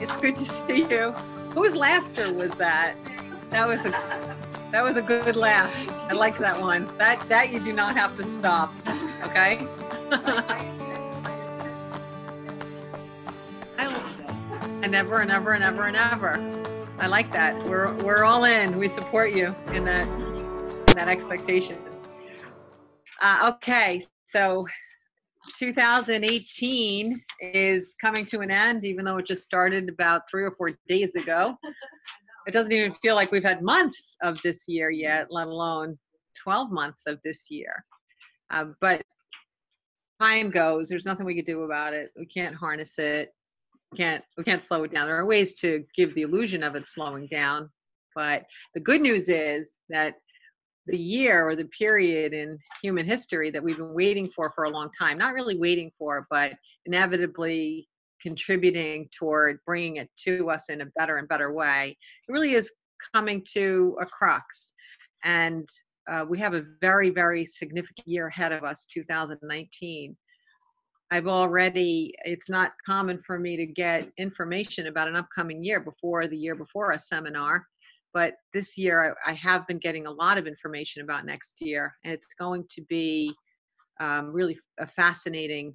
It's good to see you. Whose laughter was that? That was a good laugh. I like that one. That you do not have to stop. Okay? And never and ever and ever and ever. I like that. We're all in. We support you in that expectation. Okay, so 2018 is coming to an end, even though it just started about 3 or 4 days ago. It doesn't even feel like we've had months of this year yet, let alone 12 months of this year. But time goes. There's nothing we can do about it. We can't harness it. We can't slow it down. There are ways to give the illusion of it slowing down. But the good news is that the year or the period in human history that we've been waiting for a long time, not really waiting for, but inevitably contributing toward bringing it to us in a better and better way, it really is coming to a crux. And we have a very, very significant year ahead of us, 2019. It's not common for me to get information about an upcoming year before the year before a seminar. But this year, I have been getting a lot of information about next year, and it's going to be really a fascinating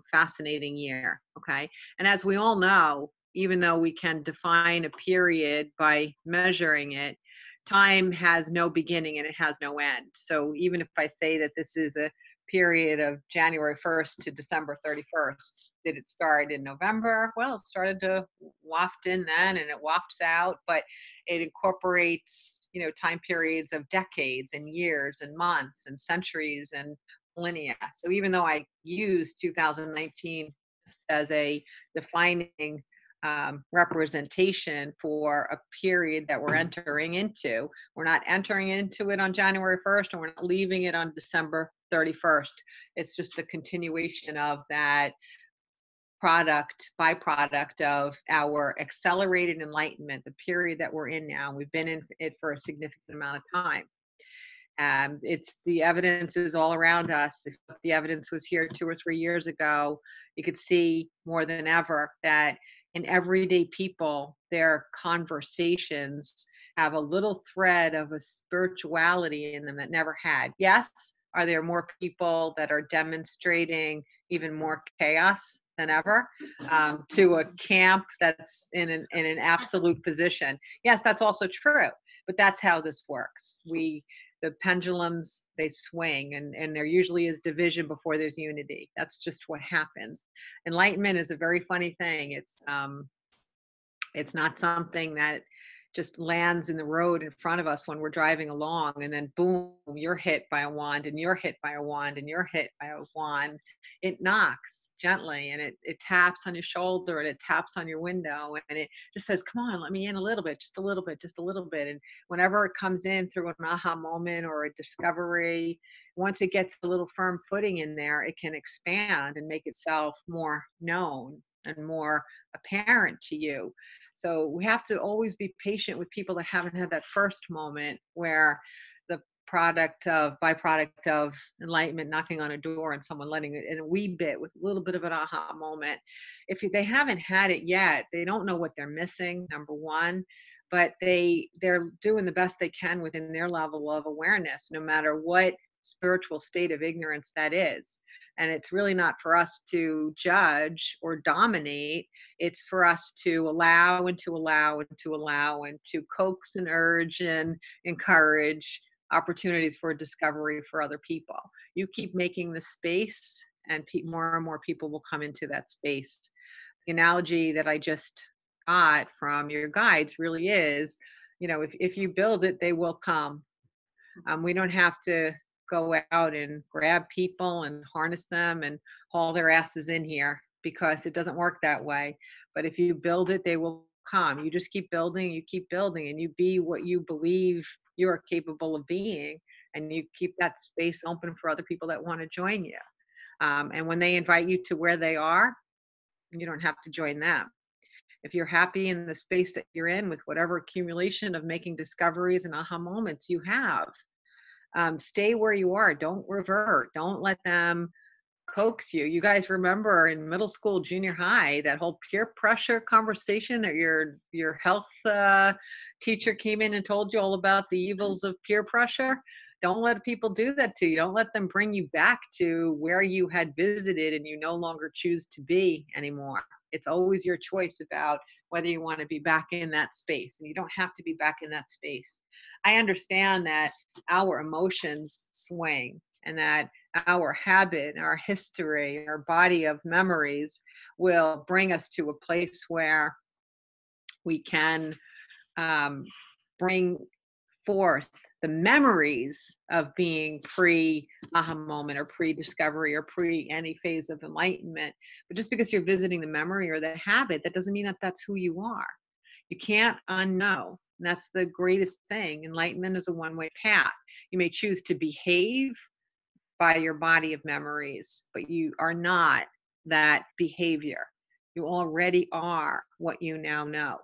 year, okay? And as we all know, even though we can define a period by measuring it, time has no beginning and it has no end. So even if I say that this is a period of January 1st to December 31st. Did it start in November? Well, it started to waft in then and it wafts out, but it incorporates, time periods of decades and years and months and centuries and millennia. So even though I use 2019 as a defining representation for a period that we're entering into, we're not entering into it on January 1st and we're not leaving it on December 31st. It's just a continuation of that byproduct of our accelerated enlightenment, the period that we're in now. We've been in it for a significant amount of time. It's the evidence is all around us. If the evidence was here 2 or 3 years ago, you could see more than ever that in everyday people, their conversations have a little thread of a spirituality in them that never had. Yes, are there more people that are demonstrating even more chaos than ever to a camp that's in an absolute position? Yes, that's also true, but that's how this works. The pendulums, they swing, and there usually is division before there's unity. That's just what happens. Enlightenment is a very funny thing. It's not something that just lands in the road in front of us when we're driving along, and then boom, you're hit by a wand, and you're hit by a wand, and you're hit by a wand. It knocks gently, and it taps on your shoulder, and it taps on your window, and it just says, come on, let me in a little bit, just a little bit, just a little bit. And whenever it comes in through an aha moment or a discovery, once it gets a little firm footing in there, it can expand and make itself more known and more apparent to you. So we have to always be patient with people that haven't had that first moment where the byproduct of enlightenment knocking on a door and someone letting it in a wee bit with a little bit of an aha moment. If they haven't had it yet, they don't know what they're missing, number one, but they're doing the best they can within their level of awareness, no matter what spiritual state of ignorance that is. And it's really not for us to judge or dominate. It's for us to allow and to allow and to allow and to coax and urge and encourage opportunities for discovery for other people. You keep making the space, and more and more people will come into that space. The analogy that I just got from your guides really is, if you build it, they will come. We don't have to go out and grab people and harness them and haul their asses in here, because it doesn't work that way. But if you build it, they will come. You just keep building, and you be what you believe you are capable of being, and you keep that space open for other people that want to join you. And when they invite you to where they are, you don't have to join them. If you're happy in the space that you're in with whatever accumulation of making discoveries and aha moments you have, stay where you are. Don't revert. Don't let them coax you. You guys remember in middle school, junior high, that whole peer pressure conversation that your health teacher came in and told you all about the evils of peer pressure? Don't let people do that to you. Don't let them bring you back to where you had visited and you no longer choose to be anymore. It's always your choice about whether you want to be back in that space, and you don't have to be back in that space. I understand that our emotions swing, and that our habit, our history, our body of memories will bring us to a place where we can bring forth the memories of being pre aha moment or pre discovery or pre any phase of enlightenment. But just because you're visiting the memory or the habit, that doesn't mean that that's who you are. You can't unknow. And that's the greatest thing. Enlightenment is a one-way path. You may choose to behave by your body of memories, but you are not that behavior. You already are what you now know.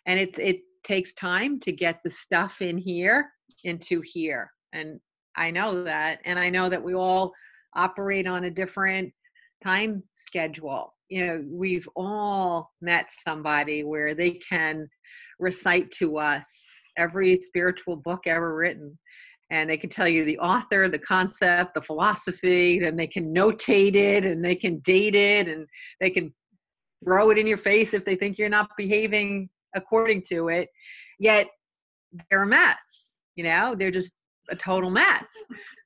And it takes time to get the stuff in here into here. And I know that. And I know that we all operate on a different time schedule. You know, we've all met somebody where they can recite to us every spiritual book ever written. And they can tell you the author, the concept, the philosophy, and they can notate it and they can date it and they can throw it in your face if they think you're not behaving according to it. Yet they're a mess, you know, they're just a total mess.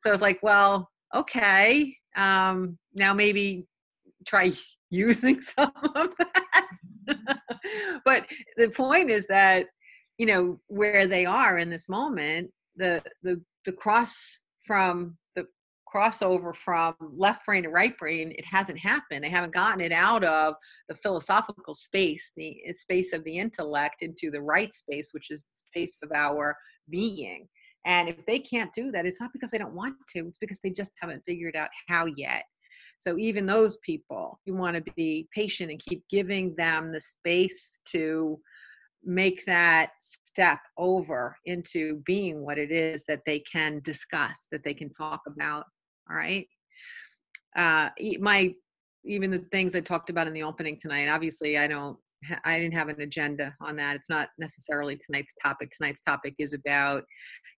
So it's like, well, okay, now maybe try using some of that. But the point is that, you know, where they are in this moment, the crossover from left brain to right brain, it hasn't happened. They haven't gotten it out of the philosophical space, the space of the intellect, into the right space, which is the space of our being. And if they can't do that, it's not because they don't want to, it's because they just haven't figured out how yet. So even those people, you want to be patient and keep giving them the space to make that step over into being what it is that they can discuss, that they can talk about. All right. Even the things I talked about in the opening tonight, obviously I didn't have an agenda on that. It's not necessarily tonight's topic. Tonight's topic is about,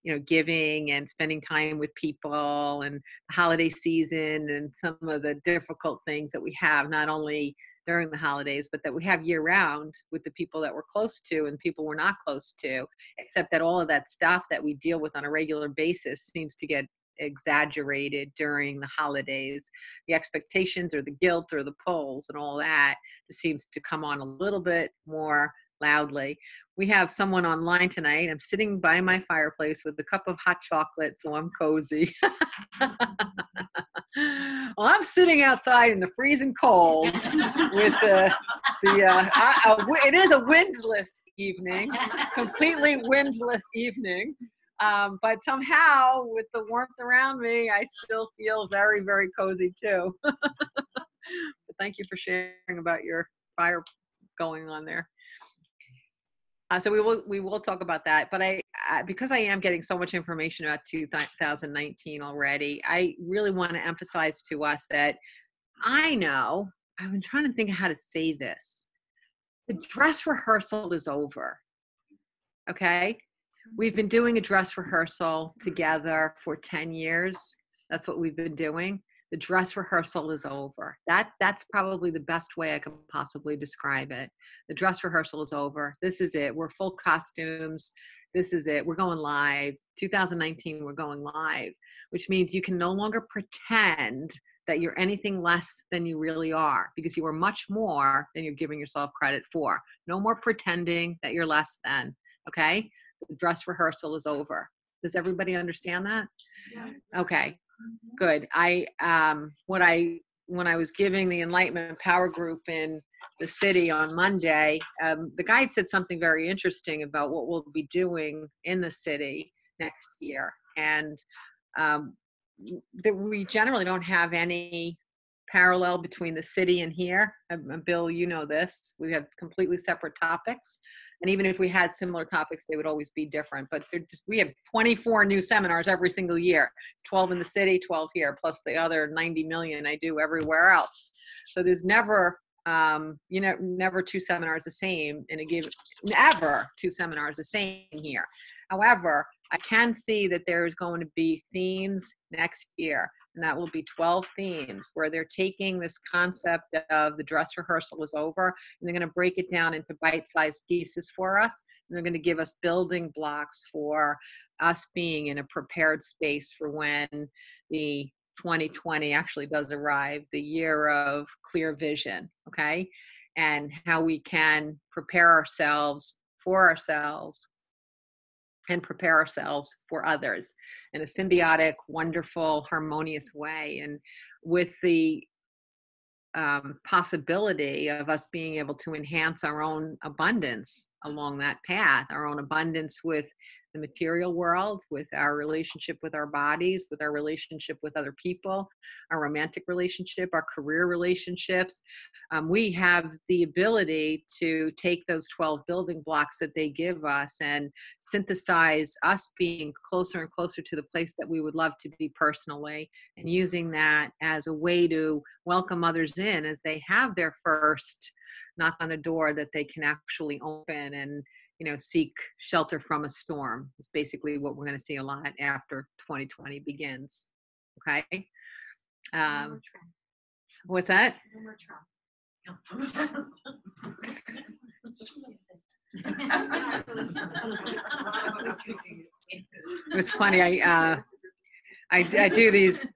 you know, giving and spending time with people and the holiday season and some of the difficult things that we have, not only during the holidays, but that we have year round with the people that we're close to and people we're not close to, except that all of that stuff that we deal with on a regular basis seems to get exaggerated during the holidays. The expectations or the guilt or the pulls and all that just seems to come on a little bit more loudly. We have someone online tonight. I'm sitting by my fireplace with a cup of hot chocolate, so I'm cozy. Well, I'm sitting outside in the freezing cold with it is a windless evening, completely windless evening. But somehow with the warmth around me, I still feel very, very cozy too. But thank you for sharing about your fire going on there. So we will talk about that, but because I am getting so much information about 2019 already, I really want to emphasize to us that I've been trying to think of how to say this. The dress rehearsal is over. Okay. We've been doing a dress rehearsal together for 10 years. That's what we've been doing. The dress rehearsal is over. That's probably the best way I can possibly describe it. The dress rehearsal is over. This is it. We're full costumes. This is it. We're going live. 2019, we're going live, which means you can no longer pretend that you're anything less than you really are, because you are much more than you're giving yourself credit for. No more pretending that you're less than, okay? The dress rehearsal is over. Does everybody understand that? Yeah. Okay. Good. When I was giving the Enlightenment Power Group in the city on Monday, the guide said something very interesting about what we'll be doing in the city next year. And we generally don't have any parallel between the city and here. Bill, you know this. We have completely separate topics. And even if we had similar topics, they would always be different. But we have 24 new seminars every single year. 12 in the city, 12 here, plus the other 90 million I do everywhere else. So there's never, never two seminars the same in a given, never two seminars the same here. However, I can see that there's going to be themes next year, and that will be 12 themes where they're taking this concept of the dress rehearsal is over, and they're going to break it down into bite-sized pieces for us, and they're going to give us building blocks for us being in a prepared space for when the 2020 actually does arrive, the year of clear vision, okay? And how we can prepare ourselves for ourselves and prepare ourselves for others in a symbiotic, wonderful, harmonious way. And with the possibility of us being able to enhance our own abundance along that path, our own abundance with the material world, with our relationship with our bodies, with our relationship with other people, our romantic relationship, our career relationships. We have the ability to take those 12 building blocks that they give us and synthesize us being closer and closer to the place that we would love to be personally, and using that as a way to welcome others in as they have their first knock on the door that they can actually open and seek shelter from a storm. It's basically what we're going to see a lot after 2020 begins. Okay. What's that? It was funny. I do these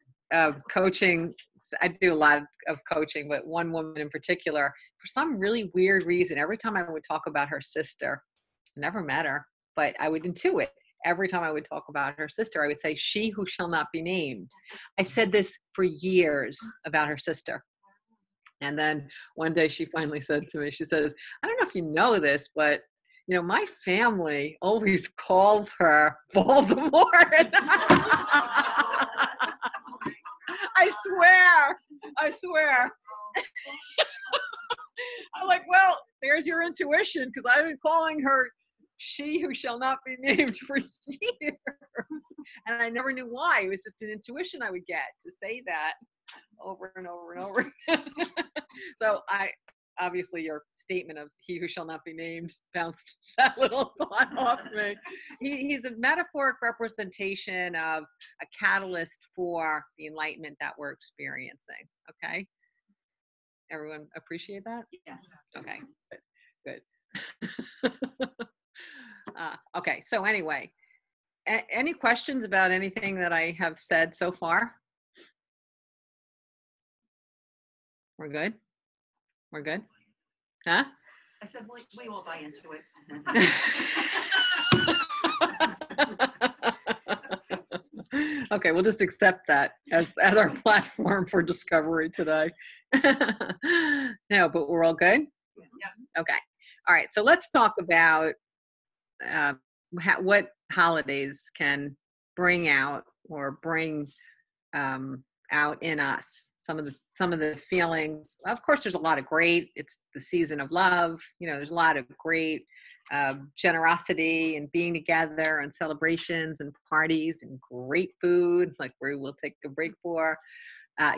coaching. I do a lot of coaching, but one woman in particular, for some really weird reason, every time I would talk about her sister, I never met her, but I would intuit. Every time I would talk about her sister, I would say, "She who shall not be named." I said this for years about her sister. And then one day she finally said to me, she says, "I don't know if you know this, but my family always calls her Voldemort." I swear. I'm like, well, there's your intuition, because I've been calling her "she who shall not be named" for years. And I never knew why. It was just an intuition I would get to say that over and over and over. So obviously your statement of "he who shall not be named" bounced that little thought off me. He's a metaphoric representation of a catalyst for the enlightenment that we're experiencing. Okay. Everyone appreciate that? Yes. Okay, good. Okay, so anyway, any questions about anything that I have said so far? We're good? We're good? Huh? I said, we will buy into it. Okay, we'll just accept that as our platform for discovery today. No, but we're all good? Yeah. Okay. All right, so let's talk about what holidays can bring out or bring out in us some of the feelings. Of course, there's a lot of great. It's the season of love. There's a lot of great generosity and being together and celebrations and parties and great food, like where we'll take a break for.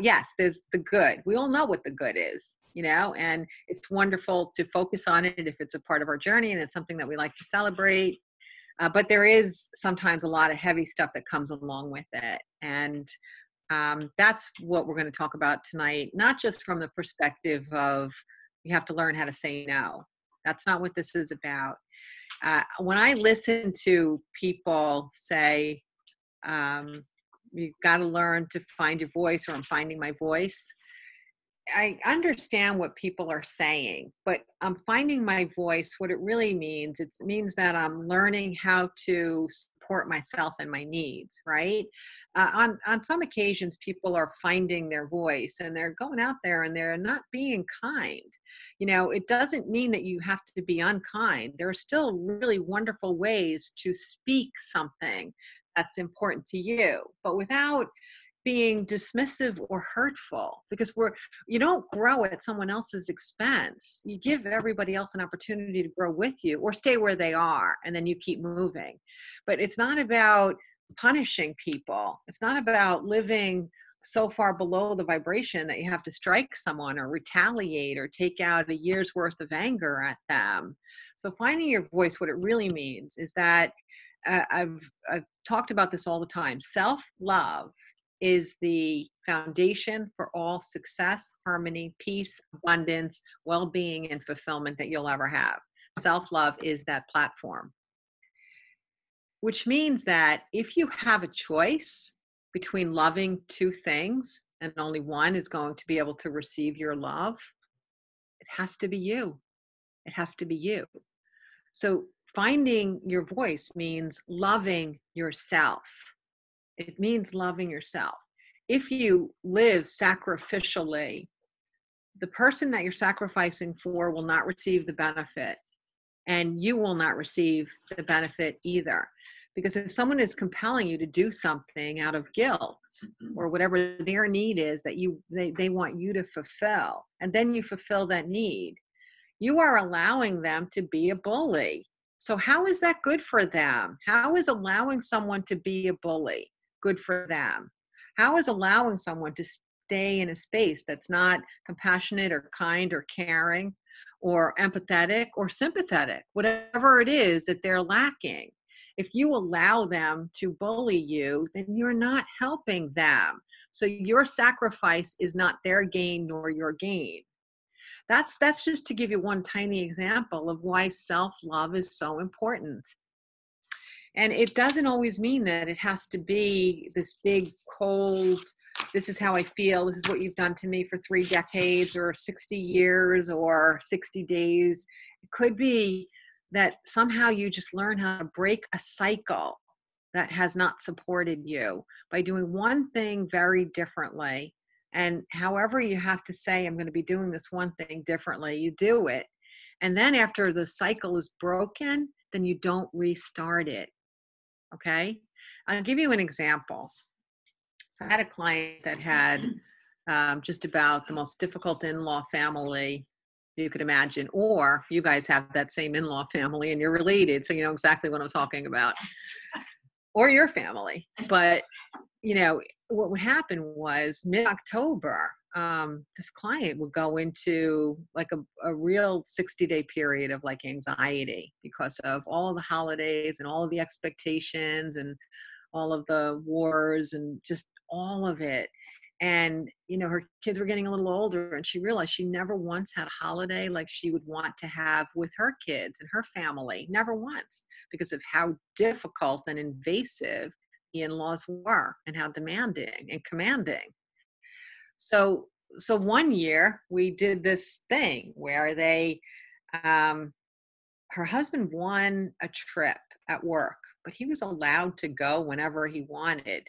Yes, there's the good. We all know what the good is, and it's wonderful to focus on it if it's a part of our journey and it's something that we like to celebrate. But there is sometimes a lot of heavy stuff that comes along with it. And that's what we're going to talk about tonight, not just from the perspective of you have to learn how to say no. That's not what this is about. When I listen to people say, you've got to learn to find your voice, or I'm finding my voice, I understand what people are saying, but I'm finding my voice. What it really means, it means that I'm learning how to support myself and my needs, right? On some occasions, people are finding their voice and they're going out there and they're not being kind. It doesn't mean that you have to be unkind. There are still really wonderful ways to speak something that's important to you, but without being dismissive or hurtful, because you don't grow at someone else's expense. You give everybody else an opportunity to grow with you or stay where they are, and then you keep moving. But it's not about punishing people. It's not about living so far below the vibration that you have to strike someone or retaliate or take out a year's worth of anger at them. So finding your voice, what it really means is that I've talked about this all the time. Self-love is the foundation for all success, harmony, peace, abundance, well-being, and fulfillment that you'll ever have. Self-love is that platform, which means that if you have a choice between loving two things and only one is going to be able to receive your love, it has to be you. It has to be you. So finding your voice means loving yourself. It means loving yourself. If you live sacrificially, the person that you're sacrificing for will not receive the benefit, and you will not receive the benefit either. Because if someone is compelling you to do something out of guilt or whatever their need is that they want you to fulfill, and then you fulfill that need, you are allowing them to be a bully. So how is that good for them? How is allowing someone to be a bully good for them? How is allowing someone to stay in a space that's not compassionate or kind or caring or empathetic or sympathetic, whatever it is that they're lacking? If you allow them to bully you, then you're not helping them. So your sacrifice is not their gain nor your gain. That's just to give you one tiny example of why self-love is so important. And it doesn't always mean that it has to be this big, cold, this is how I feel, this is what you've done to me for 3 decades or 60 years or 60 days. It could be that somehow you just learn how to break a cycle that has not supported you by doing one thing very differently. And however you have to say, I'm going to be doing this one thing differently, you do it. And then after the cycle is broken, then you don't restart it. Okay? I'll give you an example. So I had a client that had just about the most difficult in-law family you could imagine, or you guys have that same in-law family and you're related, so you know exactly what I'm talking about, or your family. But you know, what would happen was mid-October, this client would go into like a real 60-day period of like anxiety because of all of the holidays and all of the expectations and all of the wars and just all of it. And, you know, her kids were getting a little older and she realized she never once had a holiday like she would want to have with her kids and her family. Never once, because of how difficult and invasive the in-laws were and how demanding and commanding. So one year we did this thing where her husband won a trip at work, but he was allowed to go whenever he wanted.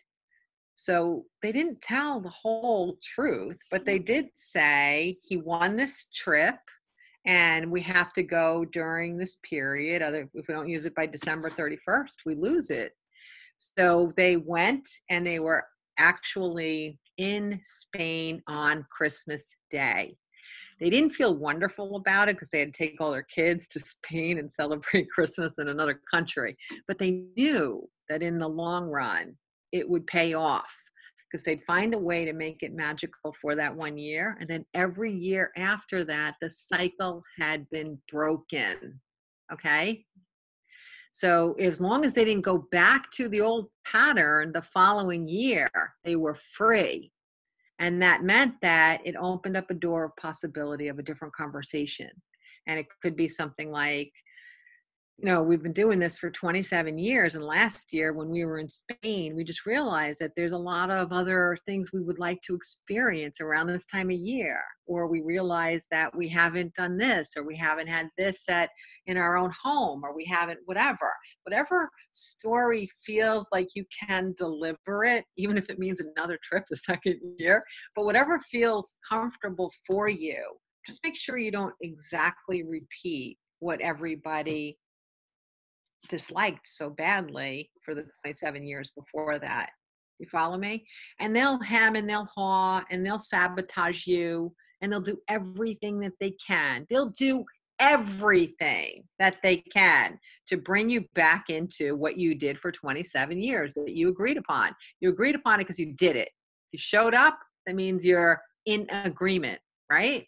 So they didn't tell the whole truth, but they did say he won this trip and we have to go during this period. If we don't use it by December 31st, we lose it. So they went and they were actually in Spain on Christmas Day. They didn't feel wonderful about it because they had to take all their kids to Spain and celebrate Christmas in another country. But they knew that in the long run, it would pay off because they'd find a way to make it magical for that 1 year. And then every year after that, the cycle had been broken. Okay? So as long as they didn't go back to the old pattern the following year, they were free. And that meant that it opened up a door of possibility of a different conversation. And it could be something like, you know, we've been doing this for 27 years. And last year when we were in Spain, we just realized that there's a lot of other things we would like to experience around this time of year. Or we realized that we haven't done this, or we haven't had this in our own home, or we haven't, whatever story feels like you can deliver it, even if it means another trip the second year, but whatever feels comfortable for you, just make sure you don't exactly repeat what everybody disliked so badly for the 27 years before that. You follow me? And they'll hem and they'll haw and they'll sabotage you and they'll do everything that they can. They'll do everything that they can to bring you back into what you did for 27 years that you agreed upon. You agreed upon it because you did it. You showed up, that means you're in agreement, right?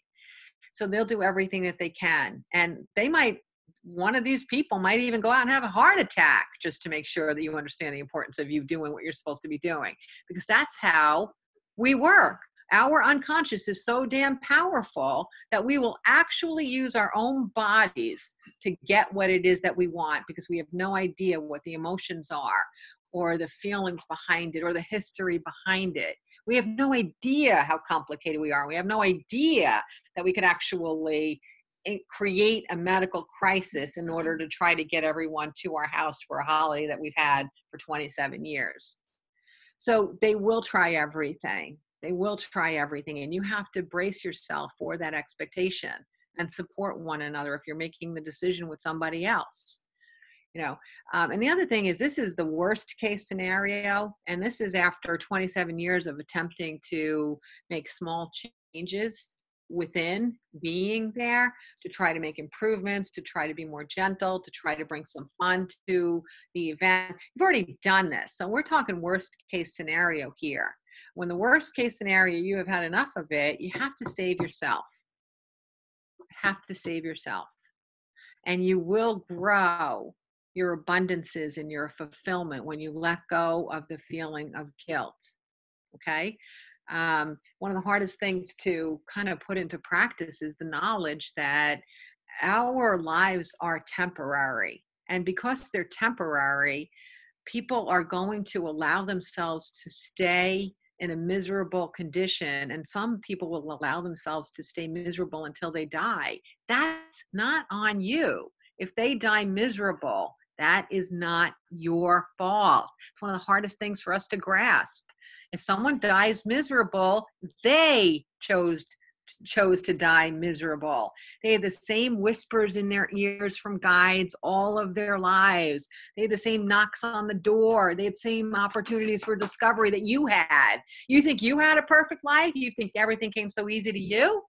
So they'll do everything that they can. And they might, one of these people might even go out and have a heart attack just to make sure that you understand the importance of you doing what you're supposed to be doing, because that's how we work. Our unconscious is so damn powerful that we will actually use our own bodies to get what it is that we want, because we have no idea what the emotions are or the feelings behind it or the history behind it. We have no idea how complicated we are. We have no idea that we could actually create a medical crisis in order to try to get everyone to our house for a holiday that we've had for 27 years. So they will try everything. They will try everything. And you have to brace yourself for that expectation and support one another if you're making the decision with somebody else. And the other thing is, this is the worst case scenario. And this is after 27 years of attempting to make small changes within being there, to try to make improvements, to try to be more gentle, to try to bring some fun to the event. You've already done this. So we're talking worst case scenario here. When the worst case scenario, you have had enough of it, you have to save yourself. You have to save yourself. And you will grow your abundances and your fulfillment when you let go of the feeling of guilt. Okay. One of the hardest things to kind of put into practice is the knowledge that our lives are temporary. And because they're temporary, people are going to allow themselves to stay in a miserable condition. And some people will allow themselves to stay miserable until they die. That's not on you. If they die miserable, that is not your fault. It's one of the hardest things for us to grasp. If someone dies miserable, they chose to die miserable. They had the same whispers in their ears from guides all of their lives. They had the same knocks on the door. They had the same opportunities for discovery that you had. You think you had a perfect life? You think everything came so easy to you?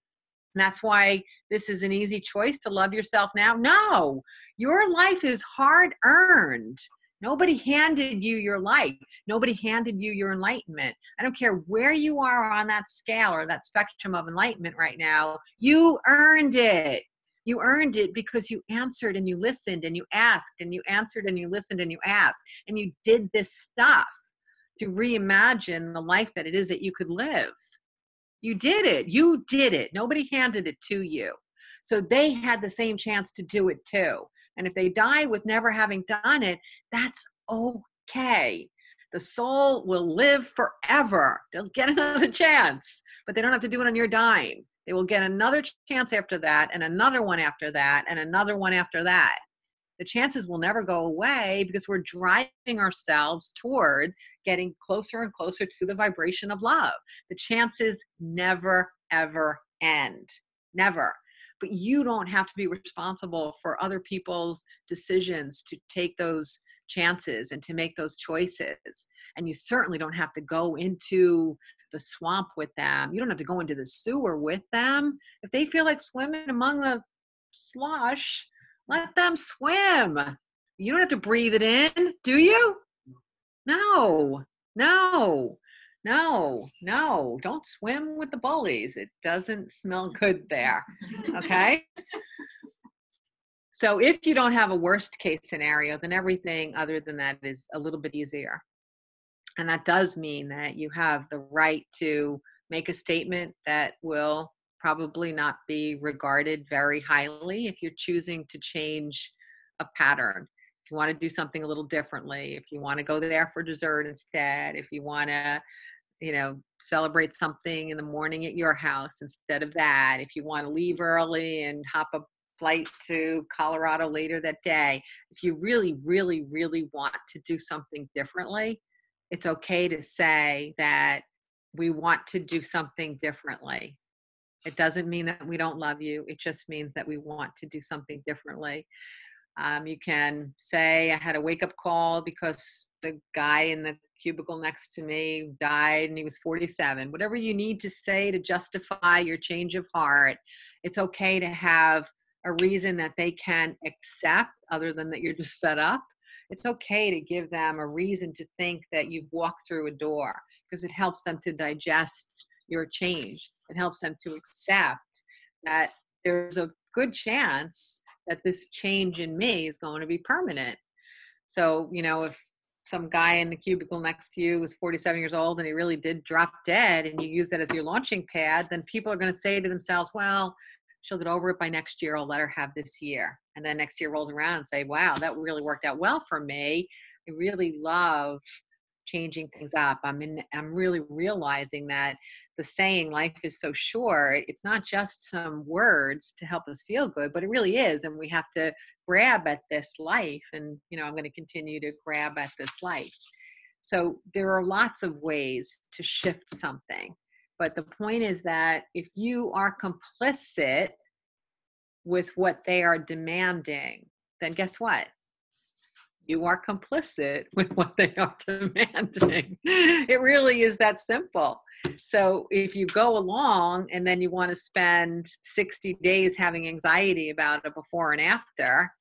And that's why this is an easy choice to love yourself now? No, your life is hard earned. Nobody handed you your life. Nobody handed you your enlightenment. I don't care where you are on that scale or that spectrum of enlightenment right now. You earned it. You earned it because you answered and you listened and you asked and you answered and you listened and you asked. And you did this stuff to reimagine the life that it is that you could live. You did it. You did it. Nobody handed it to you. So they had the same chance to do it too. And if they die with never having done it, that's okay. The soul will live forever. They'll get another chance, but they don't have to do it on your dime. They will get another chance after that, and another one after that, and another one after that. The chances will never go away because we're driving ourselves toward getting closer and closer to the vibration of love. The chances never, ever end. Never. But you don't have to be responsible for other people's decisions to take those chances and to make those choices. And you certainly don't have to go into the swamp with them. You don't have to go into the sewer with them. If they feel like swimming among the slush, let them swim. You don't have to breathe it in, do you? No, no, no, no. Don't swim with the bullies. It doesn't smell good there. Okay? So if you don't have a worst case scenario, then everything other than that is a little bit easier. And that does mean that you have the right to make a statement that will probably not be regarded very highly if you're choosing to change a pattern. If you want to do something a little differently, if you want to go there for dessert instead, if you want to, celebrate something in the morning at your house instead of that, if you want to leave early and hop a flight to Colorado later that day, if you really, really, really want to do something differently, it's okay to say that we want to do something differently. It doesn't mean that we don't love you. It just means that we want to do something differently. You can say, I had a wake-up call because the guy in the cubicle next to me died and he was 47. Whatever you need to say to justify your change of heart, it's okay to have a reason that they can accept other than that you're just fed up. It's okay to give them a reason to think that you've walked through a door, because it helps them to digest your change. It helps them to accept that there's a good chance that this change in me is going to be permanent. So, if some guy in the cubicle next to you was 47 years old and he really did drop dead, and you use that as your launching pad, then people are going to say to themselves, well, she'll get over it by next year. I'll let her have this year. And then next year rolls around and say, wow, that really worked out well for me. I really love changing things up. I'm really realizing that the saying life is so short, it's not just some words to help us feel good, but it really is. And we have to grab at this life. And, I'm going to continue to grab at this life. So there are lots of ways to shift something. But the point is that if you are complicit with what they are demanding, then guess what? You are complicit with what they are demanding. It really is that simple. So if you go along and then you want to spend 60 days having anxiety about a before and after,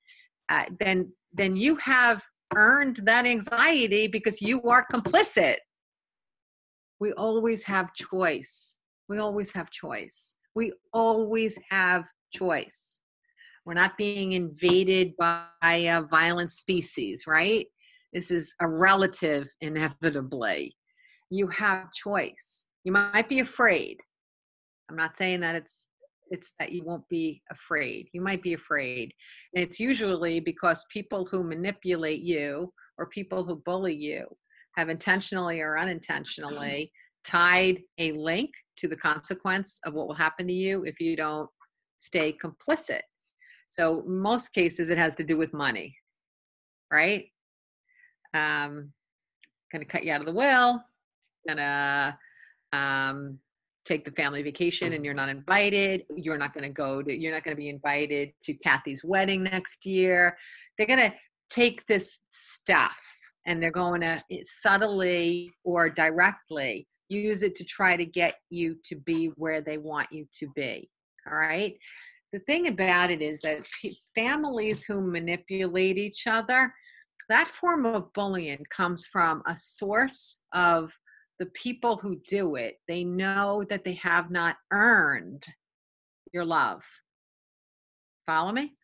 then you have earned that anxiety because you are complicit. We always have choice. We always have choice. We always have choice. We're not being invaded by a violent species, right? This is a relative inevitably. You have choice. You might be afraid. I'm not saying that it's that you won't be afraid. You might be afraid. And it's usually because people who manipulate you or people who bully you have intentionally or unintentionally tied a link to the consequence of what will happen to you if you don't stay complicit. So in most cases, it has to do with money, right? Going to cut you out of the will, going to take the family vacation and you're not invited. You're not going to be invited to Kathy's wedding next year. They're going to take this stuff and they're going to subtly or directly use it to try to get you to be where they want you to be. All right. The thing about it is that families who manipulate each other, that form of bullying comes from a source of the people who do it. They know that they have not earned your love. Follow me?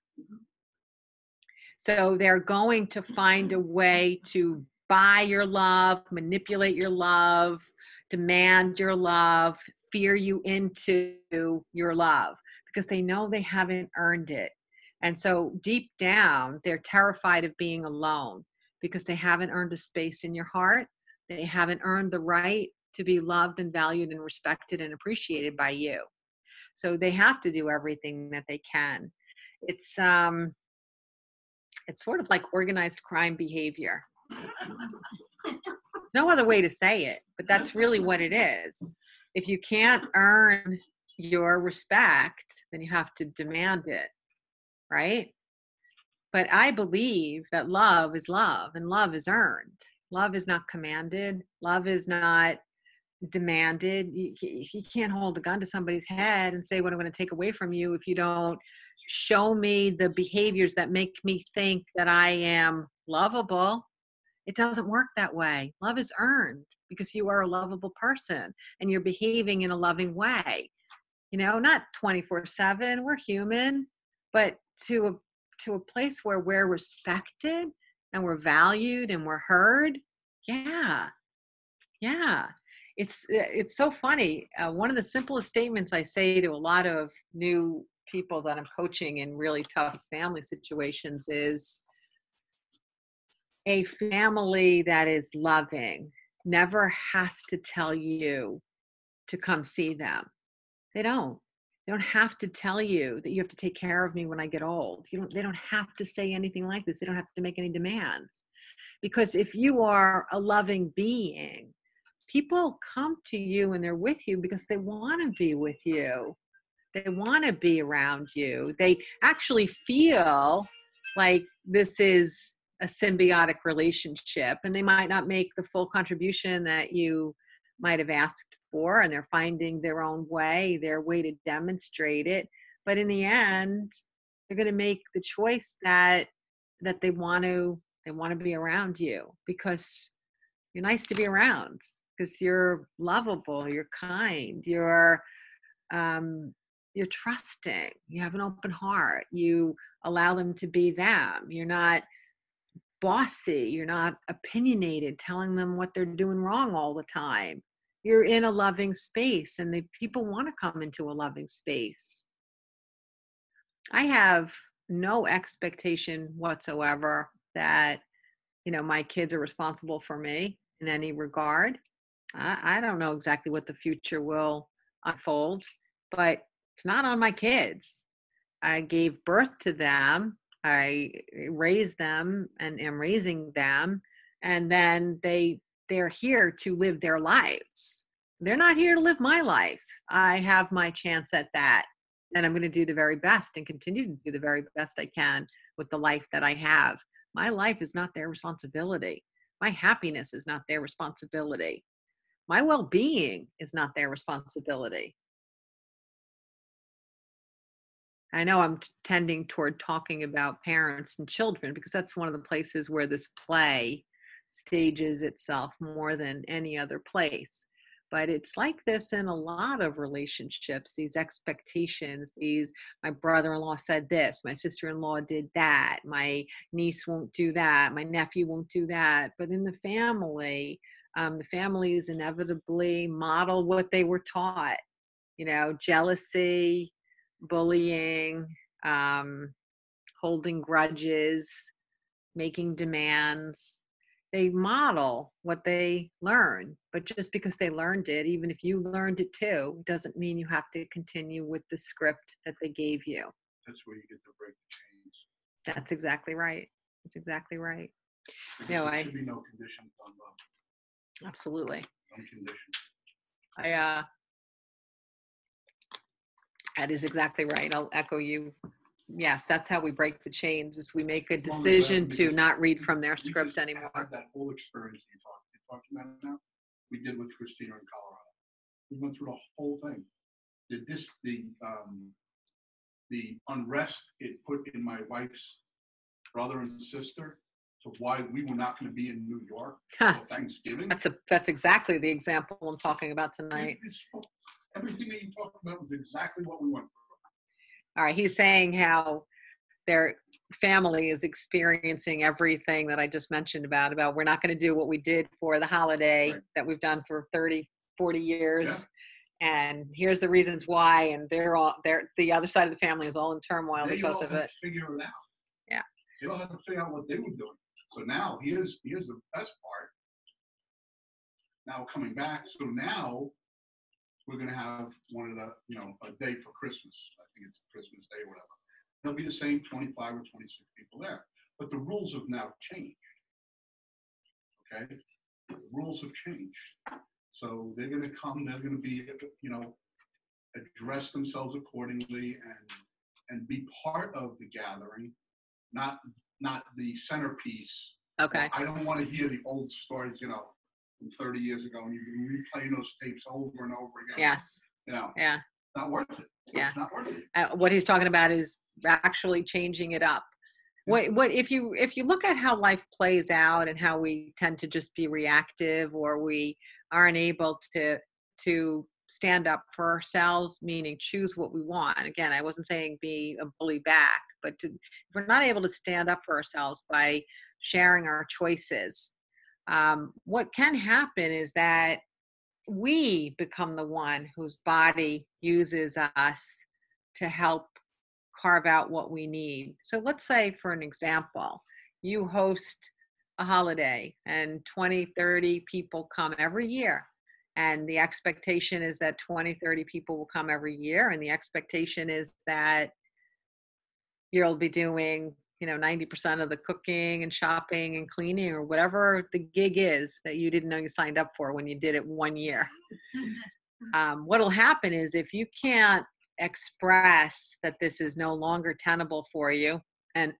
So they're going to find a way to buy your love, manipulate your love, demand your love, fear you into your love, because they know they haven't earned it. And so deep down, they're terrified of being alone because they haven't earned a space in your heart. They haven't earned the right to be loved and valued and respected and appreciated by you. So they have to do everything that they can. It's sort of like organized crime behavior. There's no other way to say it, but that's really what it is. If you can't earn your respect, then you have to demand it, right? But I believe that love is love and love is earned. Love is not commanded. Love is not demanded. You can't hold a gun to somebody's head and say, what I'm going to take away from you if you don't show me the behaviors that make me think that I am lovable. It doesn't work that way. Love is earned because you are a lovable person and you're behaving in a loving way. Not 24/7. We're human, but to a place where we're respected and we're valued and we're heard. Yeah. It's so funny. One of the simplest statements I say to a lot of new people that I'm coaching in really tough family situations is, a family that is loving never has to tell you to come see them. They don't have to tell you that you have to take care of me when I get old. They don't have to say anything like this. They don't have to make any demands. Because if you are a loving being, people come to you and they're with you because they want to be with you. They want to be around you. They actually feel like this is a symbiotic relationship, and they might not make the full contribution that you might have asked for, and they're finding their way to demonstrate it. But in the end, they're going to make the choice that they want to be around you because you're nice to be around, because you're lovable, you're kind, you're trusting, you have an open heart, you allow them to be them. You're not bossy, you're not opinionated, telling them what they're doing wrong all the time. You're in a loving space, and the people want to come into a loving space. I have no expectation whatsoever that, my kids are responsible for me in any regard. I don't know exactly what the future will unfold, but it's not on my kids. I gave birth to them. I raised them and am raising them. And then they're here to live their lives. They're not here to live my life. I have my chance at that. And I'm going to do the very best and continue to do the very best I can with the life that I have. My life is not their responsibility. My happiness is not their responsibility. My well-being is not their responsibility. I know I'm tending toward talking about parents and children because that's one of the places where this play stages itself more than any other place. But it's like this in a lot of relationships, these expectations, my brother-in-law said this, my sister-in-law did that, my niece won't do that, my nephew won't do that. But in the families inevitably model what they were taught, jealousy, bullying, holding grudges, making demands. They model what they learn, but just because they learned it, even if you learned it too, doesn't mean you have to continue with the script that they gave you. That's where you get to break the chains. That's exactly right. That's exactly right. There should be no conditions on love. Absolutely. No conditions. That is exactly right. I'll echo you. Yes, that's how we break the chains, is we make a decision to not read from their script anymore. That whole experience you're talking about now, we did with Christina in Colorado. We went through the whole thing. The unrest it put in my wife's brother and sister, to why we were not going to be in New York for Thanksgiving. That's exactly the example I'm talking about tonight. Everything that you talked about was exactly what we went through. All right, he's saying how their family is experiencing everything that I just mentioned about we're not going to do what we did for the holiday that we've done for 30, 40 years. Yeah. And here's the reasons why. And the other side of the family is all in turmoil because of it. Figure it out. Yeah. They don't have to figure out what they were doing. So now here's the best part. Now coming back. So now we're going to have one of the, a day for Christmas. I think it's Christmas Day or whatever. There'll be the same 25 or 26 people there. But the rules have now changed. Okay? The rules have changed. So they're going to come, they're going to be, address themselves accordingly and be part of the gathering, not the centerpiece. Okay. I don't want to hear the old stories, from 30 years ago, and you're replaying those tapes over and over again. Yes. Yeah. Not worth it. Yeah. It's not worth it. What he's talking about is actually changing it up. What if you look at how life plays out and how we tend to just be reactive, or we aren't able to stand up for ourselves, meaning choose what we want. Again, I wasn't saying be a bully back, but if we're not able to stand up for ourselves by sharing our choices, what can happen is that we become the one whose body uses us to help carve out what we need. So let's say, for an example, you host a holiday and 20, 30 people come every year. And the expectation is that 20, 30 people will come every year. And the expectation is that you'll be doing 90% of the cooking and shopping and cleaning, or whatever the gig is that you didn't know you signed up for when you did it one year. What'll happen is, if you can't express that this is no longer tenable for you and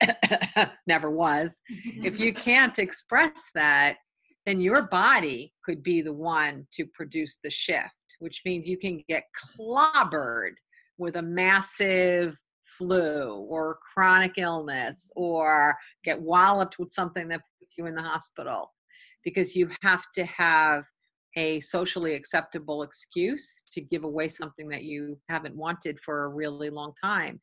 never was, if you can't express that, then your body could be the one to produce the shift, which means you can get clobbered with a massive flu or chronic illness, or get walloped with something that puts you in the hospital, because you have to have a socially acceptable excuse to give away something that you haven't wanted for a really long time.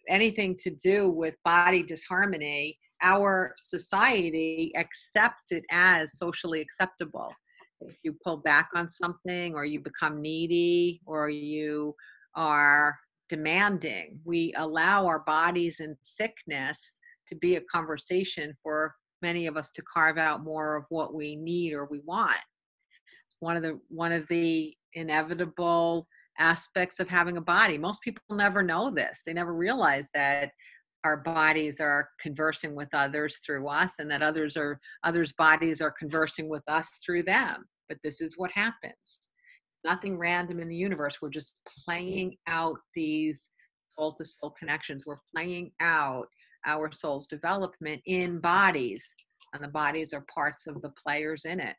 Anything to do with body disharmony, our society accepts it as socially acceptable. If you pull back on something, or you become needy, or you are demanding, we allow our bodies in sickness to be a conversation for many of us to carve out more of what we need or we want. It's one of the inevitable aspects of having a body. Most people never know this. They never realize that our bodies are conversing with others through us, and that others' bodies are conversing with us through them. But this is what happens. It's nothing random in the universe. We're just playing out these soul-to-soul connections. We're playing out our soul's development in bodies, and the bodies are parts of the players in it.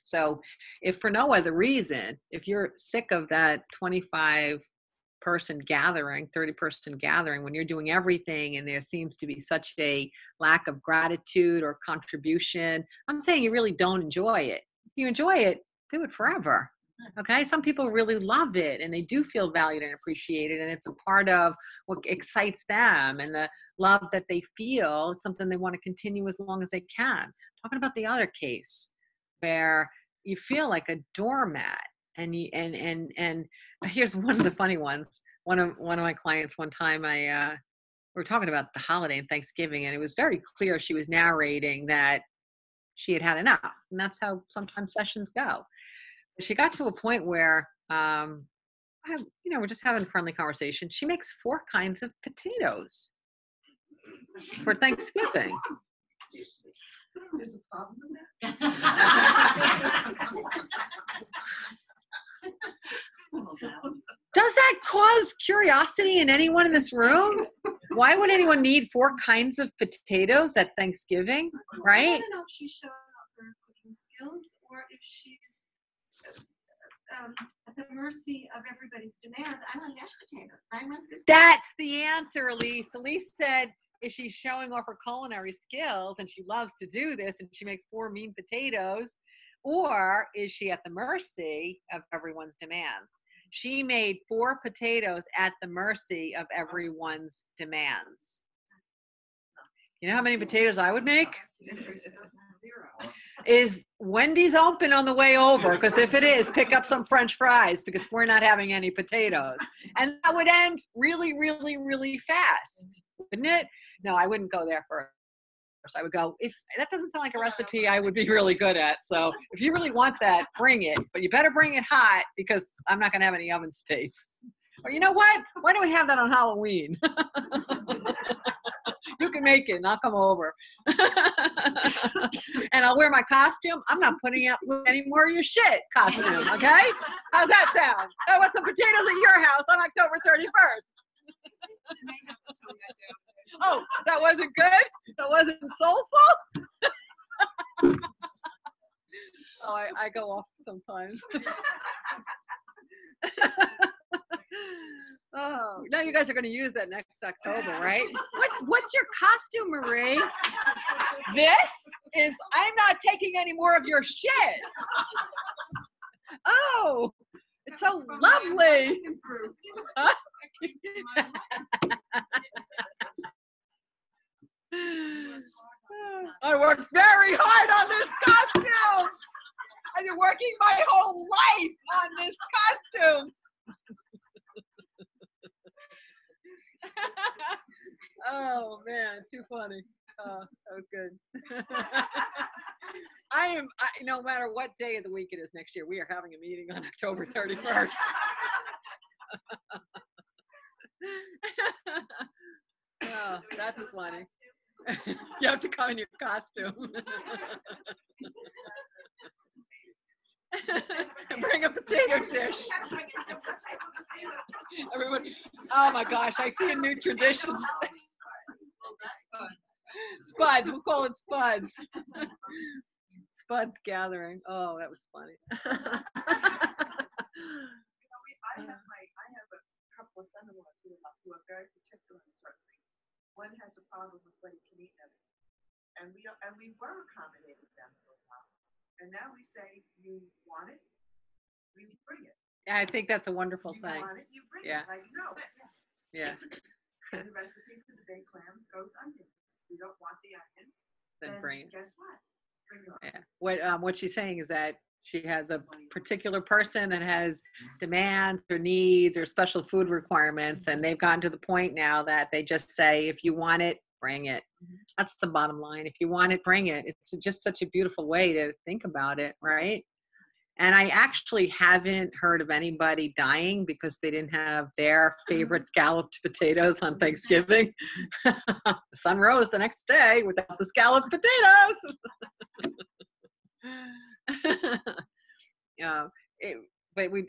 So if for no other reason, if you're sick of that 25-person gathering, 30-person gathering, when you're doing everything and there seems to be such a lack of gratitude or contribution, I'm saying you really don't enjoy it. If you enjoy it, do it forever. Okay? Some people really love it, and they do feel valued and appreciated, and it's a part of what excites them, and the love that they feel, it's something they want to continue as long as they can. Talking about the other case where you feel like a doormat, and here's one of the funny ones. One of my clients, one time we were talking about the holiday and Thanksgiving, and it was very clear she was narrating that she had had enough, and that's how sometimes sessions go. But she got to a point where we're just having a friendly conversation. She makes 4 kinds of potatoes for Thanksgiving. There's a problem with that? Does that cause curiosity in anyone in this room? Why would anyone need 4 kinds of potatoes at Thanksgiving, right? I don't know if she's showing off her cooking skills, or if she's at the mercy of everybody's demands. I want mashed potatoes. I want this. That's the answer, Elise. Elise said, is she showing off her culinary skills and she loves to do this and she makes 4 mean potatoes, or is she at the mercy of everyone's demands? She made 4 potatoes at the mercy of everyone's demands. You know how many potatoes I would make? Is Wendy's open on the way over? Because if it is, pick up some French fries, because we're not having any potatoes. And that would end really, really, really fast, wouldn't it? No, I wouldn't go there first. I would go, if that doesn't sound like a recipe I would be really good at. So if you really want that, bring it. But you better bring it hot, because I'm not going to have any oven space. Or you know what? Why don't we have that on Halloween? You can make it and I'll come over. And I'll wear my costume. I'm not putting up with any more of your shit costume, okay? How's that sound? I want some potatoes at your house on October 31st. Oh, that wasn't good? That wasn't soulful? Oh, I go off sometimes. Oh, now you guys are going to use that next October, right? What's your costume, Marie? This is, I'm not taking any more of your shit. Oh, it's so lovely. Huh? I worked very hard on this costume. I've been working my whole life on this costume. Oh man, too funny. Oh, that was good. No matter what day of the week it is next year, we are having a meeting on October 31st. Oh, that's funny. You have to come in your costume. Bring a potato dish. Everyone, oh my gosh, I see a new tradition. Spuds, we'll call it Spuds. Spuds gathering. Oh, that was funny. I have a couple of son-in-laws who are very particular in certain things. One has a problem with what he can eat and everything. And we were accommodating them for a while. And now we say, you want it, we bring it. Yeah, I think that's a wonderful You thing. want it, you bring Yeah. it. Like, no. Yeah. And the recipe for the baked clams goes onions. You don't want the onions, Then bring it. guess what? Bring it on. Yeah. What she's saying is that she has a particular person that has demands or needs or special food requirements, and they've gotten to the point now that they just say, if you want it, bring it. That's the bottom line. If you want it, bring it. It's just such a beautiful way to think about it, right? And I actually haven't heard of anybody dying because they didn't have their favorite scalloped potatoes on Thanksgiving. The sun rose the next day without the scalloped potatoes.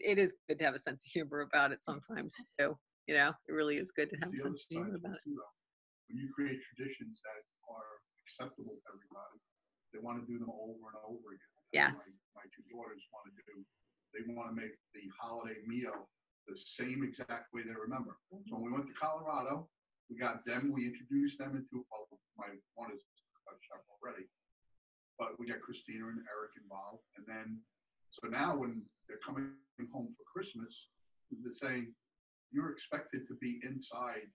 It is good to have a sense of humor about it sometimes too. You know, it really is good to have a sense of humor about it. When you create traditions that are acceptable to everybody, they want to do them over and over again. Yes. My two daughters want to do. They want to make the holiday meal the same exact way they remember. So when we went to Colorado, we introduced them into, well, my one is a chef already, but we got Christina and Eric involved. And then, so now when they're coming home for Christmas, they're saying, you're expected to be inside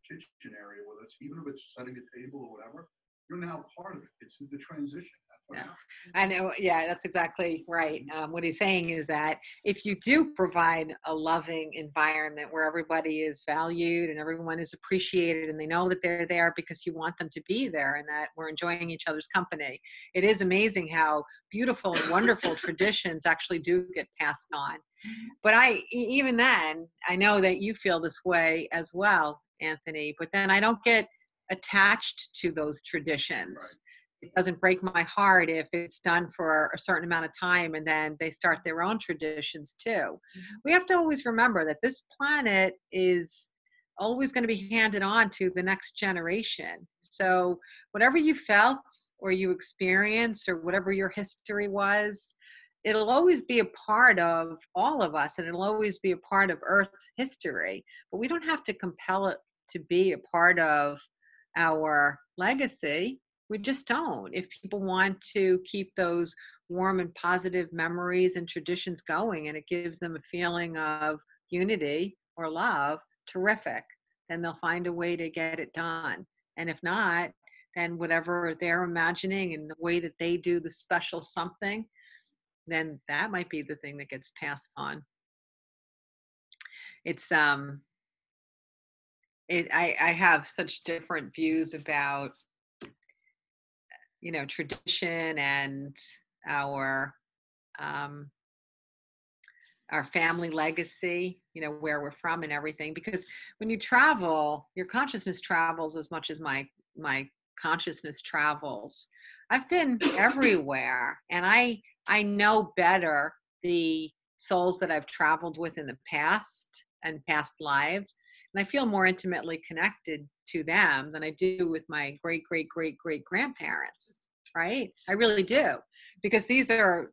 kitchen area with us, even if it's setting a table or whatever. You're now part of it. It's the transition. That's what happens. I know. Yeah, that's exactly right. What he's saying is that if you do provide a loving environment where everybody is valued and everyone is appreciated and they know that they're there because you want them to be there and that we're enjoying each other's company, it is amazing how beautiful and wonderful traditions actually do get passed on. But even then, I know that you feel this way as well, Anthony, but then I don't get attached to those traditions. Right. It doesn't break my heart if it's done for a certain amount of time and then they start their own traditions too. Mm-hmm. We have to always remember that this planet is always going to be handed on to the next generation. So whatever you felt or you experienced or whatever your history was, it'll always be a part of all of us and it'll always be a part of Earth's history. But we don't have to compel it to be a part of our legacy. We just don't. If people want to keep those warm and positive memories and traditions going and it gives them a feeling of unity or love, terrific. Then they'll find a way to get it done. And if not, then whatever they're imagining and the way that they do the special something, then that might be the thing that gets passed on. It's I have such different views about, you know, tradition and our family legacy, you know, where we're from and everything. Because when you travel, your consciousness travels as much as my consciousness travels. I've been everywhere, and I know better the souls that I've traveled with in the past and past lives. And I feel more intimately connected to them than I do with my great grandparents, right? I really do, because these are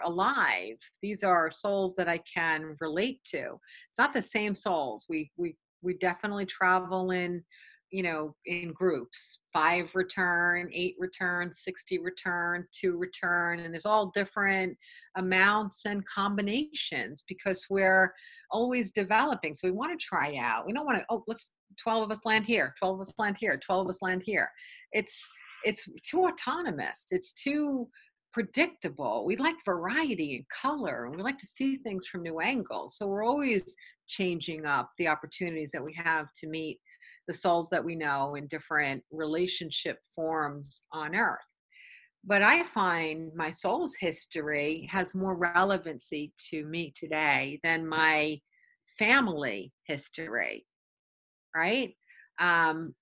alive. These are souls that I can relate to. It's not the same souls. We definitely travel in, you know, in groups, 5 return, 8 return, 60 return, 2 return, and there's all different amounts and combinations because we're always developing. So we want to try out. We don't want to, let's 12 of us land here, 12 of us land here, 12 of us land here. It's too autonomous. It's too predictable. We like variety and color, and we like to see things from new angles. So we're always changing up the opportunities that we have to meet the souls that we know in different relationship forms on Earth. But I find my soul's history has more relevancy to me today than my family history, right? And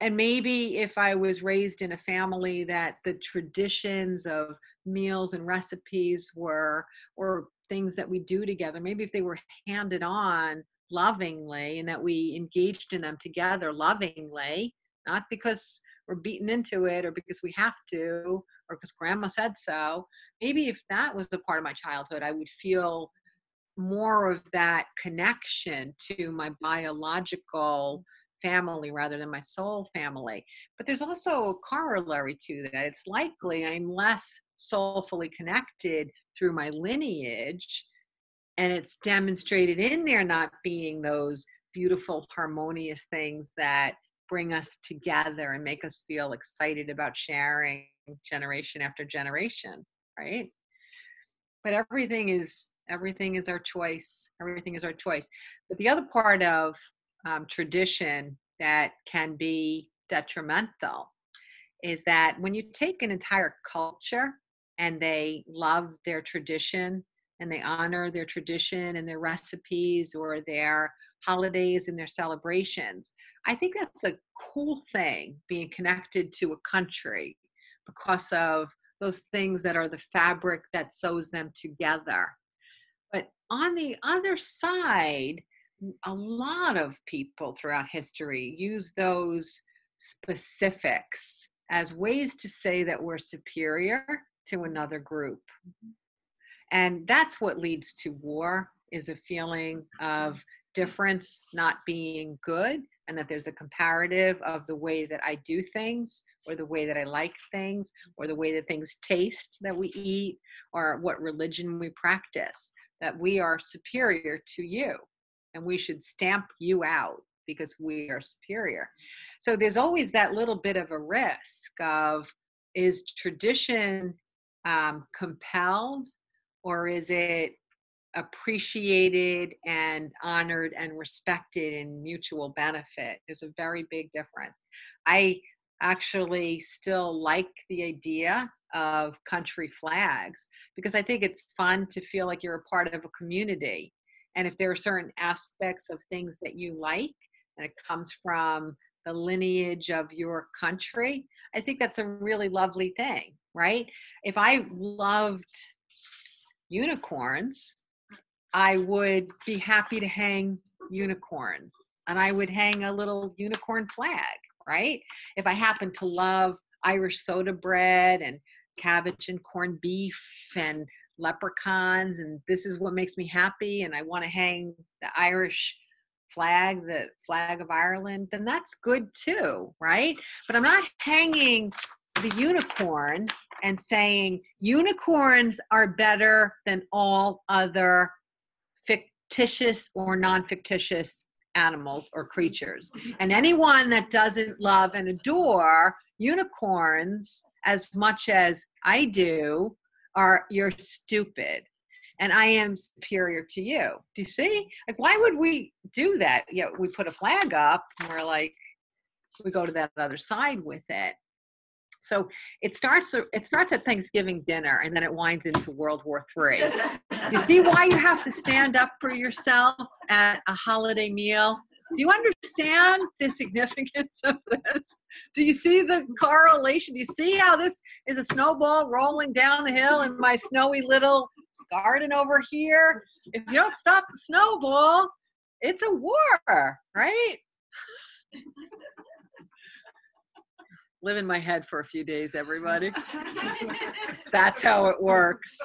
maybe if I was raised in a family that the traditions of meals and recipes were, or things that we do together, maybe if they were handed on lovingly and that we engaged in them together lovingly, not because we're beaten into it or because we have to or because grandma said so. Maybe if that was a part of my childhood, I would feel more of that connection to my biological family rather than my soul family. But there's also a corollary to that. It's likely I'm less soulfully connected through my lineage, and it's demonstrated in there not being those beautiful, harmonious things that bring us together and make us feel excited about sharing generation after generation, right? But everything is our choice. Everything is our choice. But the other part of tradition that can be detrimental is that when you take an entire culture and they love their tradition and they honor their tradition and their recipes or their holidays and their celebrations, I think that's a cool thing, being connected to a country because of those things that are the fabric that sews them together. But on the other side, a lot of people throughout history use those specifics as ways to say that we're superior to another group. And that's what leads to war, is a feeling of difference not being good, and that there's a comparative of the way that I do things or the way that I like things or the way that things taste that we eat or what religion we practice, that we are superior to you and we should stamp you out because we are superior. So there's always that little bit of a risk of, is tradition compelled, or is it appreciated and honored and respected in mutual benefit? There's a very big difference. I actually still like the idea of country flags because I think it's fun to feel like you're a part of a community. And if there are certain aspects of things that you like and it comes from the lineage of your country, I think that's a really lovely thing, right? If I loved unicorns, I would be happy to hang unicorns, and I would hang a little unicorn flag, right? If I happen to love Irish soda bread and cabbage and corned beef and leprechauns, and this is what makes me happy, and I want to hang the Irish flag, the flag of Ireland, then that's good too, right? But I'm not hanging the unicorn and saying unicorns are better than all other fictitious or non-fictitious animals or creatures. And anyone that doesn't love and adore unicorns as much as I do, you're stupid. And I am superior to you. Do you see? Like, why would we do that? You know, we put a flag up and we're like, we go to that other side with it. So it starts at Thanksgiving dinner and then it winds into World War III. You see why you have to stand up for yourself at a holiday meal? Do you understand the significance of this? Do you see the correlation? Do you see how this is a snowball rolling down the hill in my snowy little garden over here? If you don't stop the snowball, it's a war, right? Live in my head for a few days, everybody. That's how it works.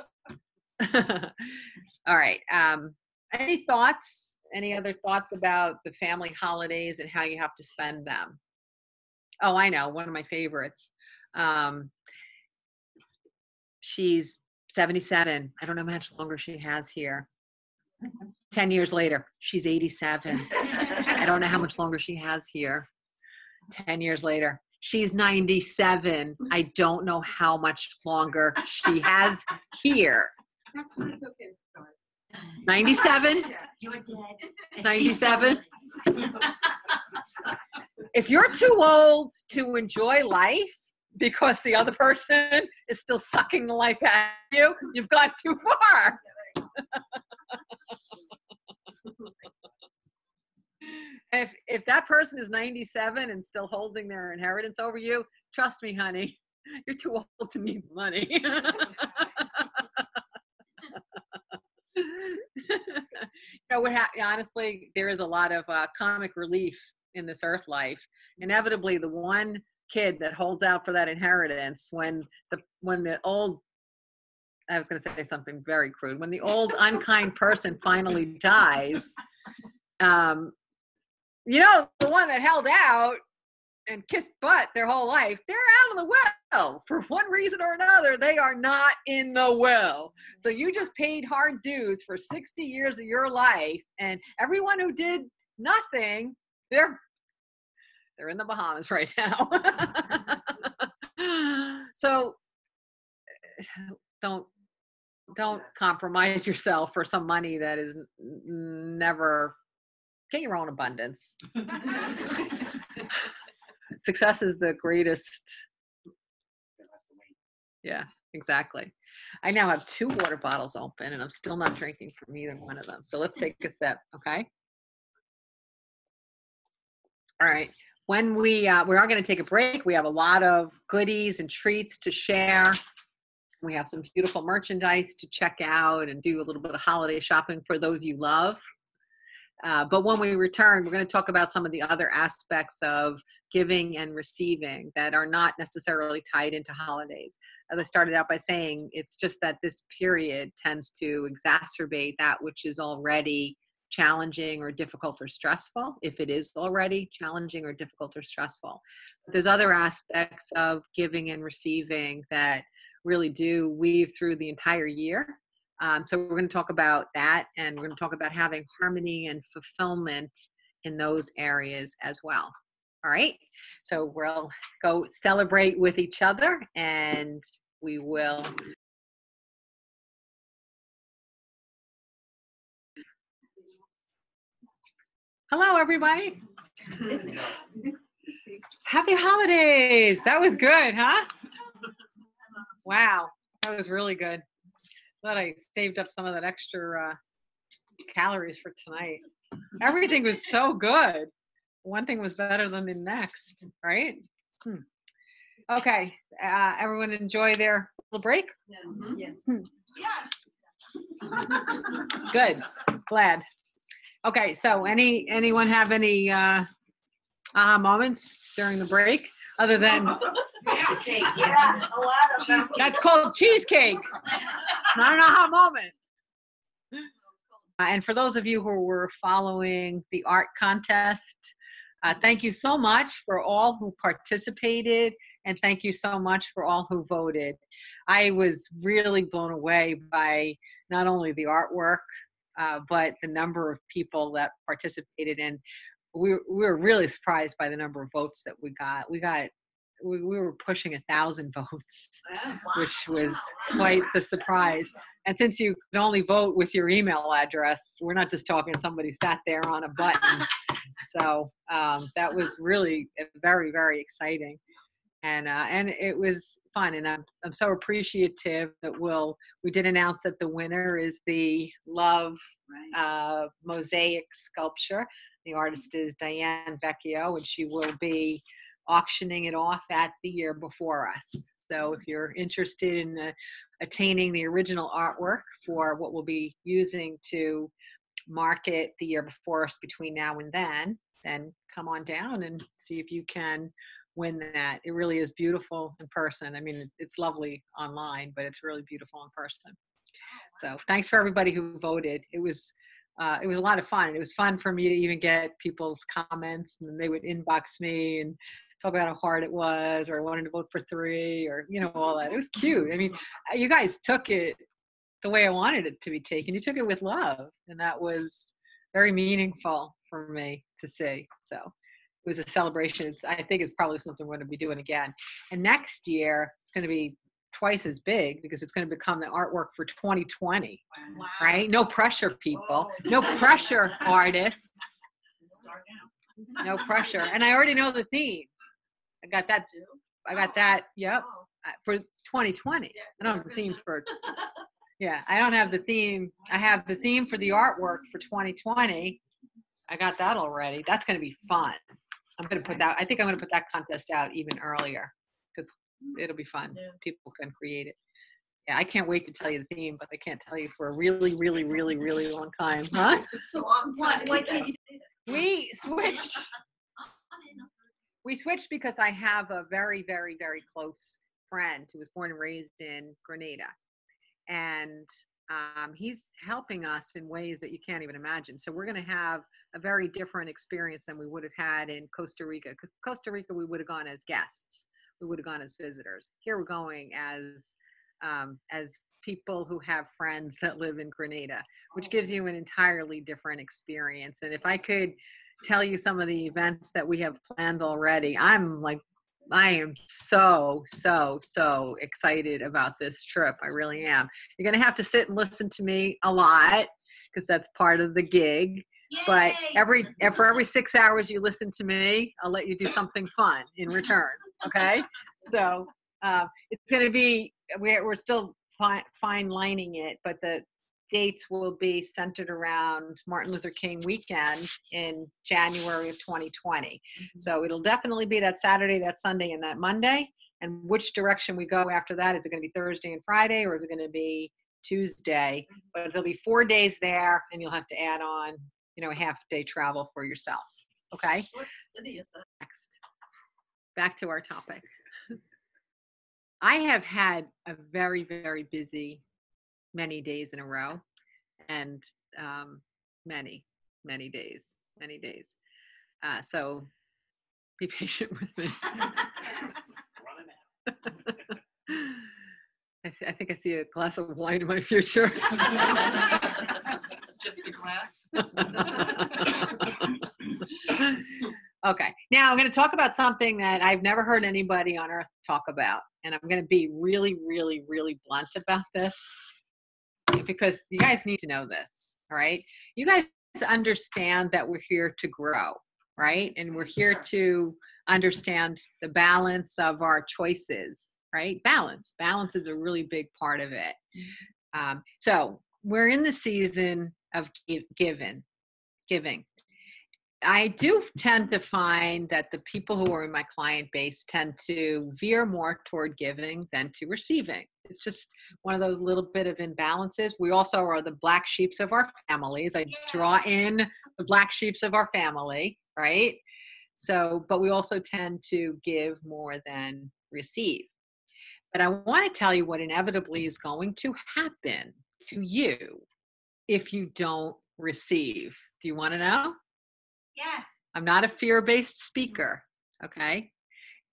All right. Any thoughts? Any other thoughts about the family holidays and how you have to spend them? Oh, I know. One of my favorites. She's 77. I don't know how much longer she has here. 10 years later, she's 87. I don't know how much longer she has here. 10 years later, she's 97. I don't know how much longer she has here. That's when it's okay to start. 97? You're dead. 97? If you're too old to enjoy life because the other person is still sucking the life out of you, you've gone too far. If that person is 97 and still holding their inheritance over you, trust me, honey, you're too old to need money. You know, honestly, there is a lot of comic relief in this earth life, inevitably the one kid that holds out for that inheritance when the old, I was going to say something very crude, when the old unkind person finally dies, the one that held out and kissed butt their whole life, they're out of the will. For one reason or another, they are not in the will. So you just paid hard dues for 60 years of your life, and everyone who did nothing, they're in the Bahamas right now. So don't compromise yourself for some money that is never, get your own abundance. Success is the greatest. Yeah, exactly. I now have 2 water bottles open and I'm still not drinking from either one of them. So let's take a sip, okay? All right. When we are going to take a break, we have a lot of goodies and treats to share. We have some beautiful merchandise to check out and do a little bit of holiday shopping for those you love. But when we return, we're going to talk about some of the other aspects of giving and receiving that are not necessarily tied into holidays. As I started out by saying, it's just that this period tends to exacerbate that which is already challenging or difficult or stressful, if it is already challenging or difficult or stressful. But there's other aspects of giving and receiving that really do weave through the entire year. So we're going to talk about that, and we're going to talk about having harmony and fulfillment in those areas as well. All right. So we'll go celebrate with each other, and we will. Hello, everybody. Happy holidays. That was good, huh? Wow. That was really good. Glad I saved up some of that extra calories for tonight. Everything was so good. One thing was better than the next, right? Okay, everyone enjoy their little break? Yes. Good, glad. Okay, so anyone have any aha moments during the break other than Yeah, a lot of them. that's called cheesecake, not an aha moment. And for those of you who were following the art contest, thank you so much for all who participated, and thank you so much for all who voted. I was really blown away by not only the artwork, but the number of people that participated, and we were really surprised by the number of votes that we got. We were pushing 1,000 votes, which was quite the surprise. And since you can only vote with your email address, we're not just talking somebody sat there on a button. So that was really very, very exciting. And it was fun. And I'm so appreciative that we did announce that the winner is the Love mosaic sculpture. The artist is Diane Vecchio, and she will be auctioning it off at the Year Before Us. So if you're interested in attaining the original artwork for what we'll be using to market the Year Before Us between now and then come on down and see if you can win that. It really is beautiful in person. I mean, it's lovely online, but it's really beautiful in person. So thanks for everybody who voted. It was a lot of fun. It was fun for me to even get people's comments, and they would inbox me and talk about how hard it was, or I wanted to vote for 3, or, all that. It was cute. I mean, you guys took it the way I wanted it to be taken. You took it with love, and that was very meaningful for me to see. So it was a celebration. I think it's probably something we're going to be doing again. And next year, it's going to be twice as big because it's going to become the artwork for 2020. Wow. Right? No pressure, people. No pressure, artists. No pressure. And I already know the theme. I got that. Yep. For 2020. I don't have the theme for. Yeah, I don't have the theme. I have the theme for the artwork for 2020. I got that already. That's going to be fun. I think I'm going to put that contest out even earlier because it'll be fun. Yeah. People can create it. Yeah, I can't wait to tell you the theme, but I can't tell you for a really, really, really, really long time. Huh? It's a long time. Why can't you say that? We switched. We switched because I have a very, very, very close friend who was born and raised in Grenada. And he's helping us in ways that you can't even imagine. So we're going to have a very different experience than we would have had in Costa Rica. Costa Rica, we would have gone as guests. We would have gone as visitors. Here we're going as people who have friends that live in Grenada, which gives you an entirely different experience. And if I could tell you some of the events that we have planned already, I am so excited about this trip. I really am. You're going to have to sit and listen to me a lot because that's part of the gig. Yay! But for every 6 hours you listen to me, I'll let you do something fun in return. Okay. So it's going to be, we're still fine lining it, but the dates will be centered around Martin Luther King weekend in January of 2020. So it'll definitely be that Saturday, that Sunday, and that Monday. And which direction we go after that, is it going to be Thursday and Friday, or is it going to be Tuesday? But there'll be 4 days there, and you'll have to add on, a half-day travel for yourself. Okay? What city is that? Next. Back to our topic. I have had a very, very busy many days in a row, and many days. So be patient with me. I think I see a glass of wine in my future. Just a glass. Okay, now I'm going to talk about something that I've never heard anybody on earth talk about, and I'm going to be really, really, really blunt about this, because you guys need to know this, all right? You guys understand that we're here to grow, right? And we're here to understand the balance of our choices, right? Balance is a really big part of it. So we're in the season of giving. I do tend to find that the people who are in my client base tend to veer more toward giving than to receiving. It's just one of those little bit of imbalances. We also are the black sheeps of our families. I draw in the black sheeps of our family, right? So, but we also tend to give more than receive. But I want to tell you what inevitably is going to happen to you if you don't receive. Do you want to know? Yes. I'm not a fear-based speaker, okay?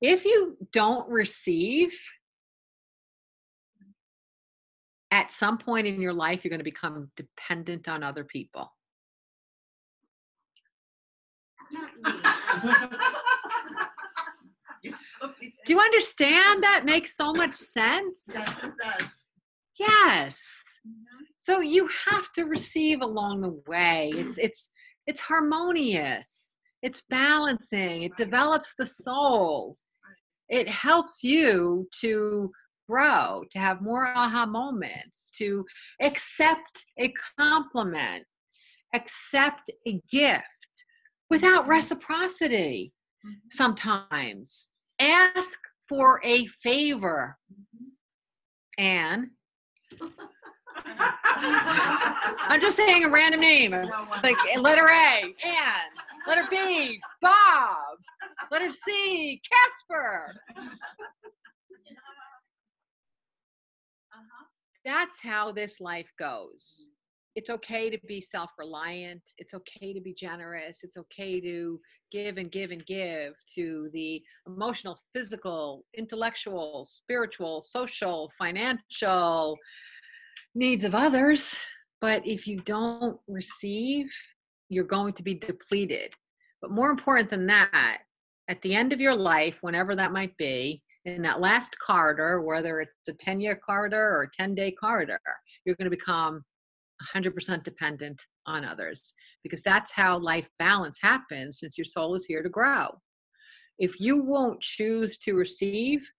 If you don't receive, at some point in your life, you're going to become dependent on other people. Not me. Do you understand? That makes so much sense. Yes, it does. Yes. So you have to receive along the way. It's harmonious. It's balancing. It develops the soul. It helps you to grow, to have more aha moments, to accept a compliment, accept a gift without reciprocity. Sometimes ask for a favor. Anne. I'm just saying a random name. Like letter A, Anne. Letter B, Bob. Letter C, Casper. That's how this life goes. It's okay to be self-reliant. It's okay to be generous. It's okay to give and give and give to the emotional, physical, intellectual, spiritual, social, financial needs of others. But if you don't receive, you're going to be depleted. But more important than that, at the end of your life, whenever that might be, in that last corridor, whether it's a 10-year corridor or a 10-day corridor, you're going to become 100% dependent on others, because that's how life balance happens, since your soul is here to grow. If you won't choose to receive,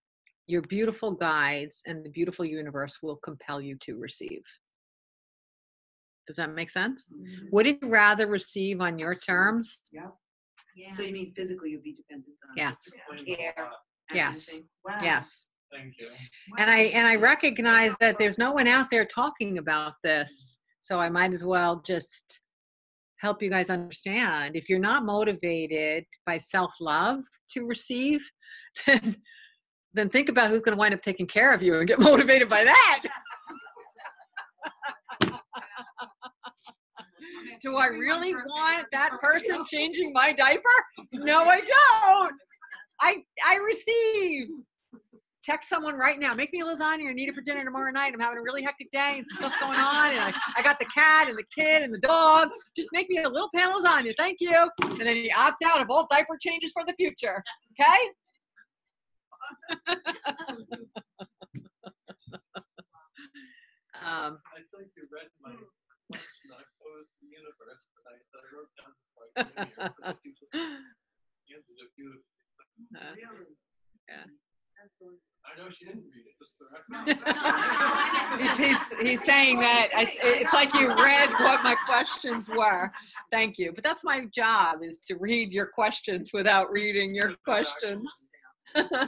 your beautiful guides and the beautiful universe will compel you to receive. Does that make sense? Would you rather receive on your terms? Yeah. Yeah. So you mean physically you'd be dependent on Yes. care? Yes. everything? Wow. Yes. Thank you. And I recognize that there's no one out there talking about this, so I might as well just help you guys understand. If you're not motivated by self-love to receive, then think about who's going to wind up taking care of you and get motivated by that. Do I really want that person changing my diaper? No, I don't. I receive. Text someone right now. Make me a lasagna. I need it for dinner tomorrow night. I'm having a really hectic day and some stuff's going on. And I got the cat and the kid and the dog. Just make me a little pan of lasagna. Thank you. And then you opt out of all diaper changes for the future. Okay? I think you read my question I posed to the universe that I wrote down before I came here. But you just answered a few. Really? Yeah. I know she didn't read it, just the record. He's saying that it's like you read what my questions were. Thank you. But that's my job, is to read your questions without reading your questions. That's so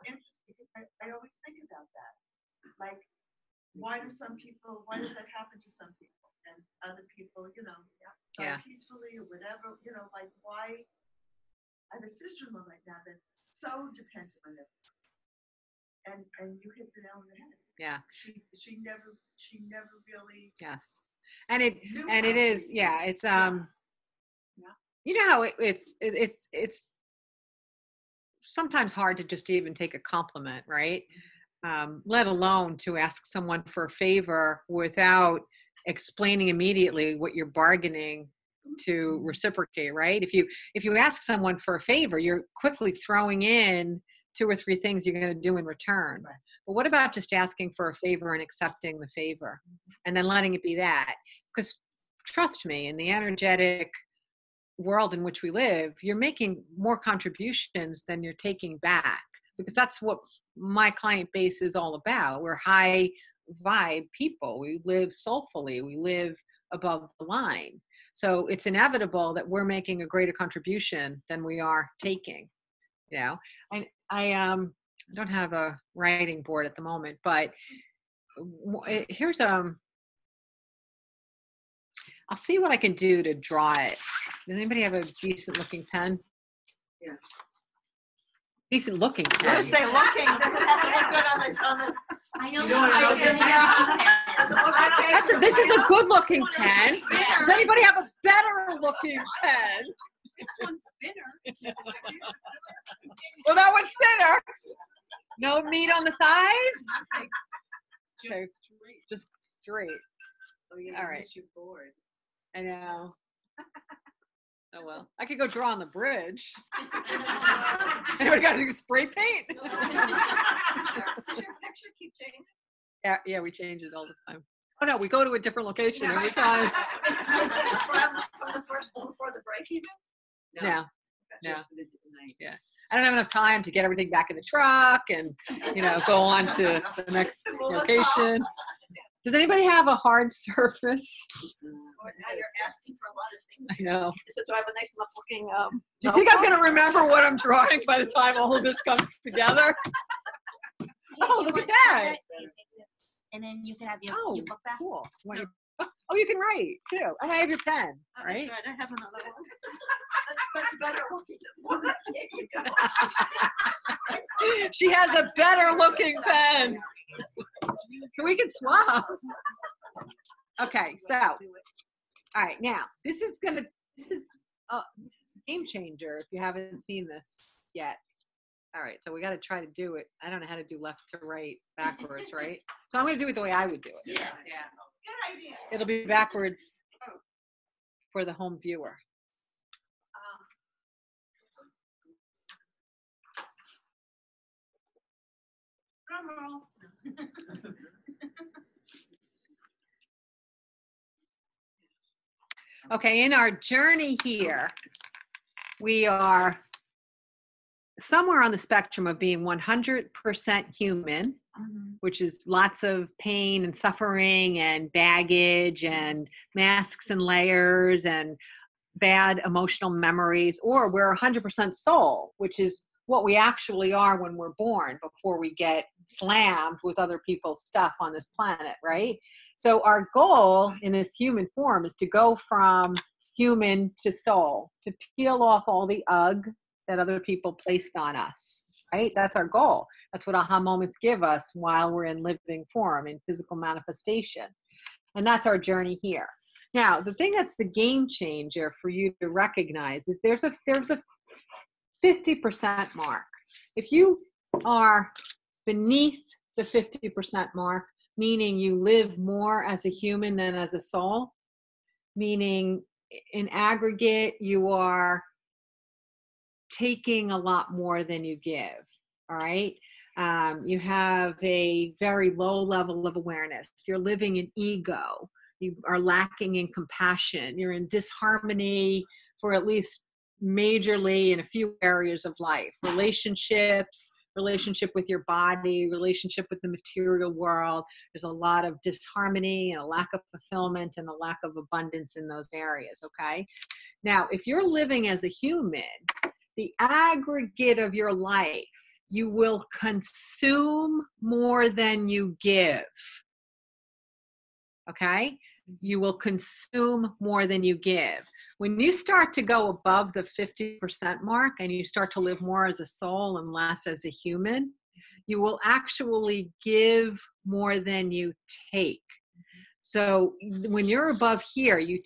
interesting because I always think about that. Like, why does that happen to some people and other people, Yeah. peacefully or whatever, like why? I have a sister-in-law right now that's so dependent on everything. And you hit the nail on the head. Yeah. She never really. Yes. And it is, yeah, it's you know how it's sometimes hard to just even take a compliment, right? Let alone to ask someone for a favor without explaining immediately what you're bargaining to reciprocate, right? If you ask someone for a favor, you're quickly throwing in 2 or 3 things you're going to do in return. Right. But what about just asking for a favor and accepting the favor and then letting it be that? Because trust me, in the energetic world in which we live, you're making more contributions than you're taking back, because that's what my client base is all about. We're high vibe people. We live soulfully. We live above the line. So it's inevitable that we're making a greater contribution than we are taking. I don't have a writing board at the moment, but here's I'll see what I can do to draw it. Does anybody have a decent looking pen? Yeah. Decent looking I pen. was say looking, does it have to look good on the I know. This is a good looking pen. Does anybody have a better looking pen? This one's thinner. Well, that one's thinner. No meat on the thighs? Okay. Just straight. Oh, yeah, All you right. missed your board. I know. Oh well, I could go draw on the bridge. Anybody got to do spray paint? Does your picture keep changing? Yeah, we change it all the time. Oh no, we go to a different location every time. from the first one before the break even? No. Just for the night. Yeah. I don't have enough time to get everything back in the truck and go on to the next location. Does anybody have a hard surface? Now you're asking for a lot of things. I know. So do I have a nice enough looking? Do you think I'm going to remember what I'm drawing by the time all of this comes together? Oh, look at that. And then you can have your book back. Cool. Oh, you can write too. And I have your pen, right? Right, I have another one. That's better looking than one. She has a better looking pen. So we can swap. Okay, so all right, now this is a game changer if you haven't seen this yet. All right, so we got to try to do it. I don't know how to do left to right backwards, right? So I'm going to do it the way I would do it. Yeah. Good idea. It'll be backwards for the home viewer. Okay, in our journey here, we are somewhere on the spectrum of being 100% human, which is lots of pain and suffering and baggage and masks and layers and bad emotional memories, or we're 100% soul, which is what we actually are when we're born before we get slammed with other people's stuff on this planet, right? So our goal in this human form is to go from human to soul, to peel off all the ugh that other people placed on us, right? That's our goal. That's what aha moments give us while we're in living form, in physical manifestation. And that's our journey here. Now, the thing that's the game changer for you to recognize is there's a 50% mark. If you are beneath the 50% mark, meaning you live more as a human than as a soul, meaning in aggregate, you are taking a lot more than you give, all right? You have a very low level of awareness. You're living in ego. You are lacking in compassion. You're in disharmony for at least majorly in a few areas of life. Relationships, relationship with your body, relationship with the material world. There's a lot of disharmony and a lack of fulfillment and a lack of abundance in those areas, okay? Now, if you're living as a human, the aggregate of your life, you will consume more than you give, okay? You will consume more than you give. When you start to go above the 50% mark and you start to live more as a soul and less as a human, you will actually give more than you take. So when you're above here, you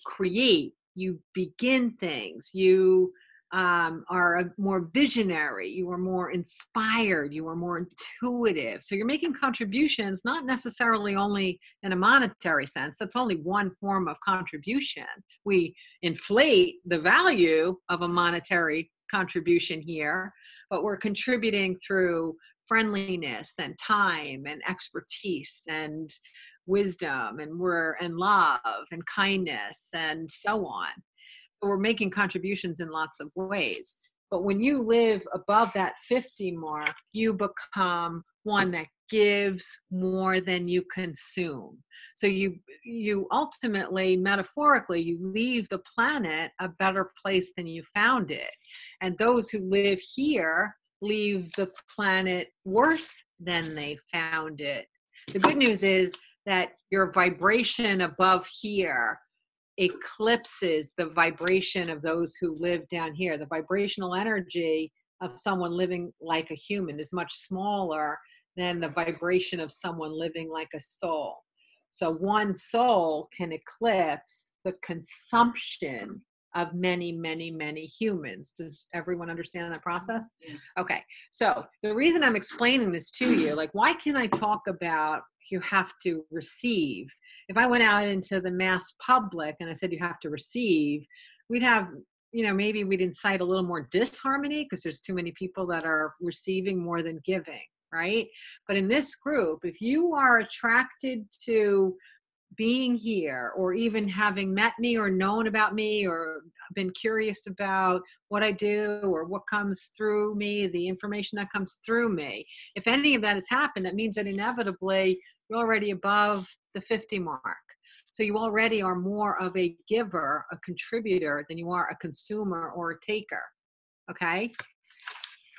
create, you begin things, you are more visionary, you are more inspired, you are more intuitive. So you're making contributions, not necessarily only in a monetary sense. That's only one form of contribution. We inflate the value of a monetary contribution here, but we're contributing through friendliness and time and expertise and wisdom and love and kindness and so on. So we're making contributions in lots of ways. But when you live above that 50 mark, you become one that gives more than you consume. So you ultimately, metaphorically, you leave the planet a better place than you found it. And those who live here leave the planet worse than they found it. The good news is that your vibration above here eclipses the vibration of those who live down here. The vibrational energy of someone living like a human is much smaller than the vibration of someone living like a soul. So one soul can eclipse the consumption of many, many, many humans. Does everyone understand that process? Yeah. Okay. So the reason I'm explaining this to you, like, why can I talk about you have to receive? If I went out into the mass public and I said you have to receive, we'd have, maybe we'd incite a little more disharmony because there's too many people that are receiving more than giving, right? But in this group, if you are attracted to being here, or even having met me or known about me or been curious about what I do or what comes through me, the information that comes through me, if any of that has happened, that means that inevitably you're already above the 50 mark. So you already are more of a giver, a contributor, than you are a consumer or a taker. Okay?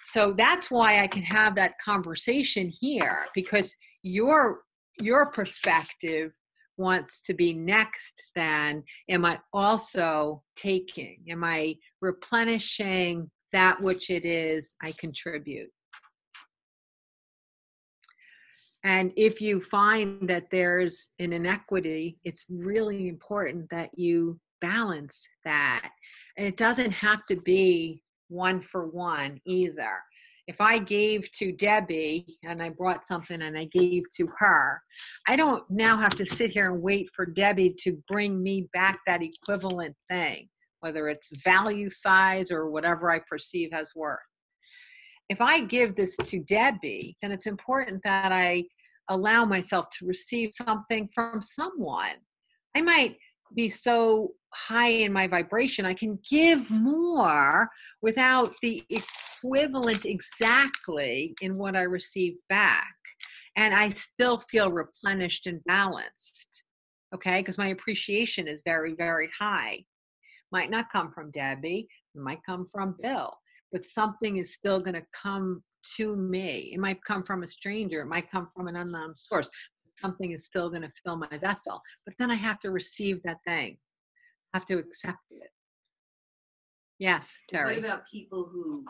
So that's why I can have that conversation here, because your perspective wants to be next than, am I also taking? Am I replenishing that which it is I contribute? And if you find that there's an inequity, it's really important that you balance that. And it doesn't have to be one for one either. If I gave to Debbie and I brought something and I gave to her, I don't now have to sit here and wait for Debbie to bring me back that equivalent thing, whether it's value, size, or whatever I perceive as worth. If I give this to Debbie, then it's important that I allow myself to receive something from someone. I might be so high in my vibration, I can give more without the equivalent exactly in what I receive back. And I still feel replenished and balanced, okay? Because my appreciation is very, very high. Might not come from Debbie, it might come from Bill, but something is still going to come to me. It might come from a stranger. It might come from an unknown source. something is still going to fill my vessel. But then I have to receive that thing. I have to accept it. Yes, What Terry. about people who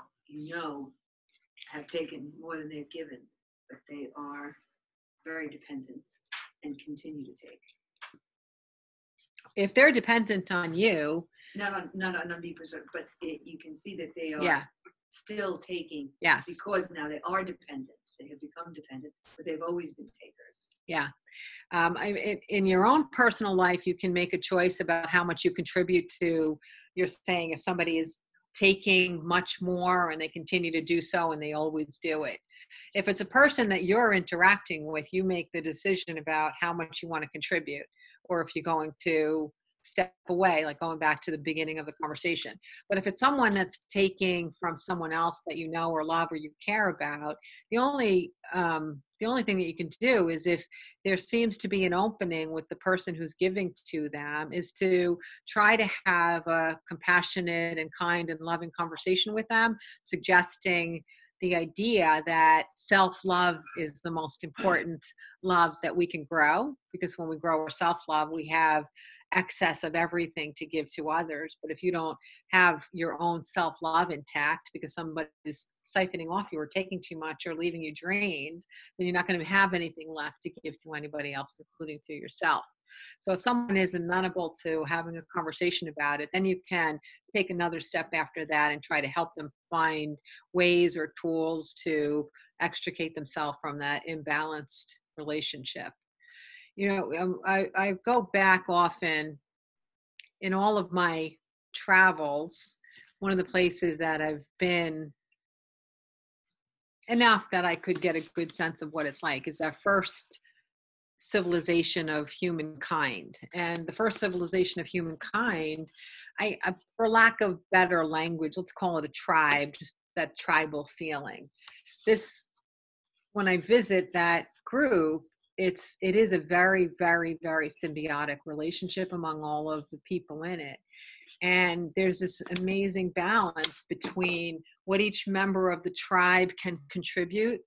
have taken more than they've given, but they are very dependent and continue to take? If they're dependent on you, Not on being preserved, but you can see that they are yeah, still taking yes, because now they are dependent. They have become dependent, but they've always been takers. yeah. In your own personal life, you can make a choice about how much you contribute to. You're saying if somebody is taking much more and they continue to do so and they always do it. If it's a person that you're interacting with, you make the decision about how much you want to contribute, or if you're going to step away, like going back to the beginning of the conversation. But if it's someone that's taking from someone else that you know or love or you care about, the only thing that you can do is, if there seems to be an opening with the person who's giving to them, is to try to have a compassionate and kind and loving conversation with them, suggesting the idea that self-love is the most important love that we can grow, because when we grow our self-love, we have excess of everything to give to others. But if you don't have your own self-love intact because somebody is siphoning off you or taking too much or leaving you drained, then you're not going to have anything left to give to anybody else, including to yourself. So if someone is amenable to having a conversation about it, then you can take another step after that and try to help them find ways or tools to extricate themselves from that imbalanced relationship. I go back often in all of my travels. One of the places that I've been enough that I could get a good sense of what it's like is that first civilization of humankind. And the first civilization of humankind, I for lack of better language, let's call it a tribe, just that tribal feeling. When I visit that group, it is a very, very, very symbiotic relationship among all of the people in it. And there's this amazing balance between what each member of the tribe can contribute,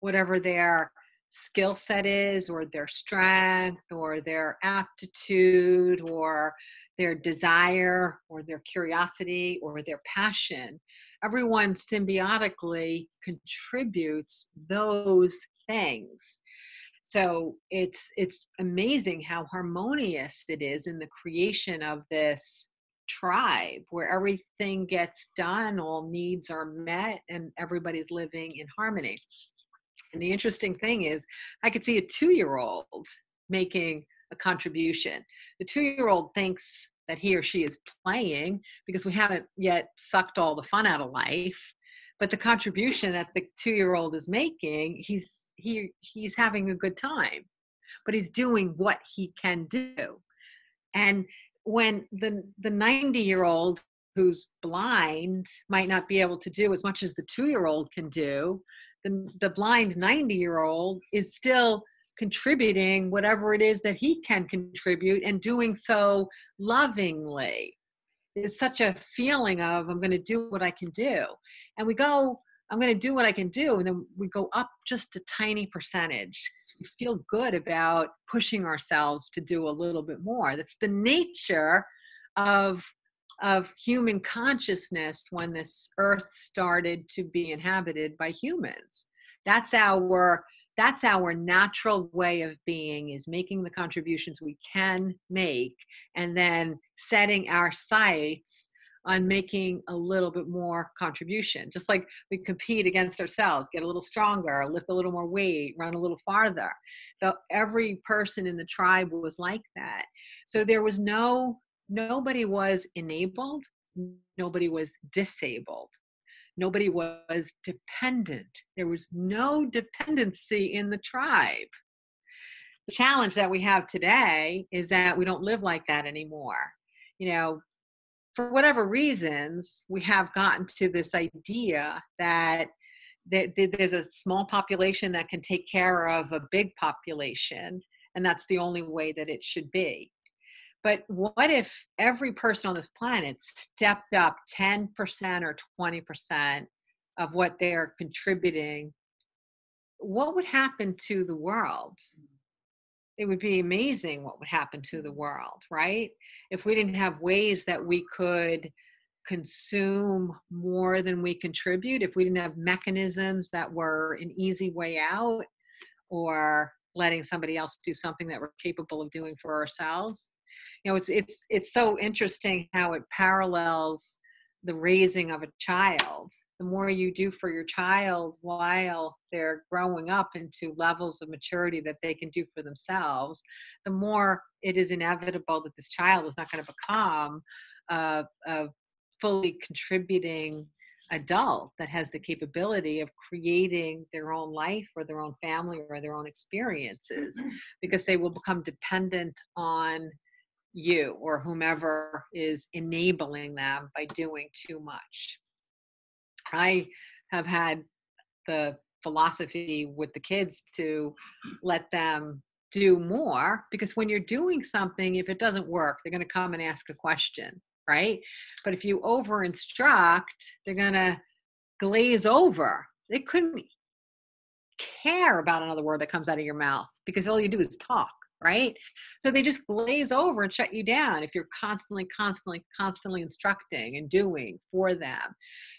whatever their skill set is, or their strength, or their aptitude, or their desire, or their curiosity, or their passion. Everyone symbiotically contributes those things. So it's amazing how harmonious it is in the creation of this tribe, where everything gets done, all needs are met, and everybody's living in harmony. And the interesting thing is, I could see a 2-year-old making a contribution. The 2-year-old thinks that he or she is playing because we haven't yet sucked all the fun out of life. But the contribution that the 2-year-old is making, he's having a good time, but he's doing what he can do. And when the 90-year-old who's blind might not be able to do as much as the 2-year-old can do, the blind 90-year-old is still contributing whatever it is that he can contribute, and doing so lovingly. It's such a feeling of, I'm going to do what I can do. And we go, I'm going to do what I can do. And then we go up just a tiny percentage. We feel good about pushing ourselves to do a little bit more. That's the nature of human consciousness when this earth started to be inhabited by humans. That's our natural way of being, is making the contributions we can make, and then setting our sights on making a little bit more contribution. Just like we compete against ourselves, get a little stronger, lift a little more weight, run a little farther. So every person in the tribe was like that. So there was nobody was enabled, nobody was disabled. Nobody was dependent. There was no dependency in the tribe. The challenge that we have today is that we don't live like that anymore. For whatever reasons, we have gotten to this idea that there's a small population that can take care of a big population, and that's the only way that it should be. But what if every person on this planet stepped up 10% or 20% of what they're contributing? What would happen to the world? it would be amazing what would happen to the world, right? If we didn't have ways that we could consume more than we contribute, if we didn't have mechanisms that were an easy way out, or letting somebody else do something that we're capable of doing for ourselves. You know, it's so interesting how it parallels the raising of a child. The more you do for your child while they're growing up into levels of maturity that they can do for themselves, the more it is inevitable that this child is not going to become a fully contributing adult that has the capability of creating their own life or their own family or their own experiences, because they will become dependent on you or whomever is enabling them by doing too much. I have had the philosophy with the kids to let them do more, because when you're doing something, if it doesn't work, they're going to come and ask a question, right? But if you over instruct, they're going to glaze over. They couldn't care about another word that comes out of your mouth because all you do is talk, right? So they just glaze over and shut you down if you're constantly instructing and doing for them.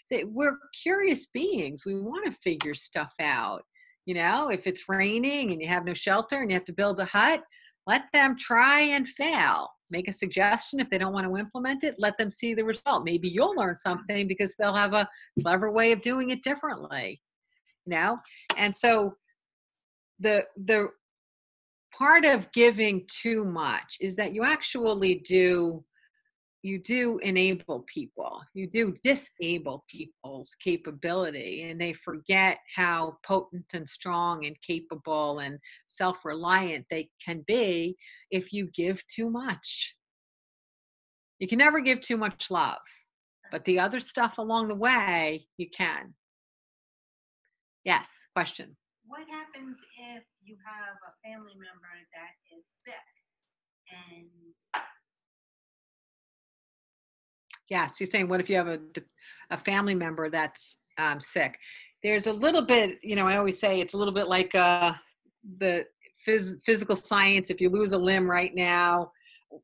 We're curious beings. We want to figure stuff out. You know, if it's raining and you have no shelter and you have to build a hut, let them try and fail. Make a suggestion. If they don't want to implement it, let them see the result. Maybe you'll learn something because they'll have a clever way of doing it differently. You know? And so the part of giving too much is that you actually do enable people. You do disable people's capability, and they forget how potent and strong and capable and self-reliant they can be if you give too much. You can never give too much love, but the other stuff along the way, you can. Yes, question. What happens if you have a family member that is sick and Yes, you're saying, what if you have a family member that's sick? There's a little bit, you know, I always say it's a little bit like the physical science. If you lose a limb right now,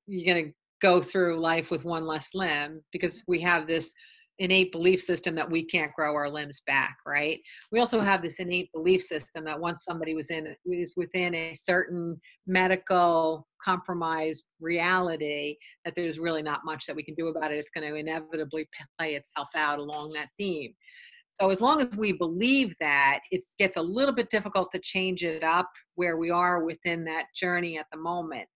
you're going to go through life with one less limb, because we have this innate belief system that we can't grow our limbs back, right? We also have this innate belief system that once somebody is within a certain medical compromised reality, that there's really not much that we can do about it. It's going to inevitably play itself out along that theme. So as long as we believe that, it gets a little bit difficult to change it up where we are within that journey at the moment.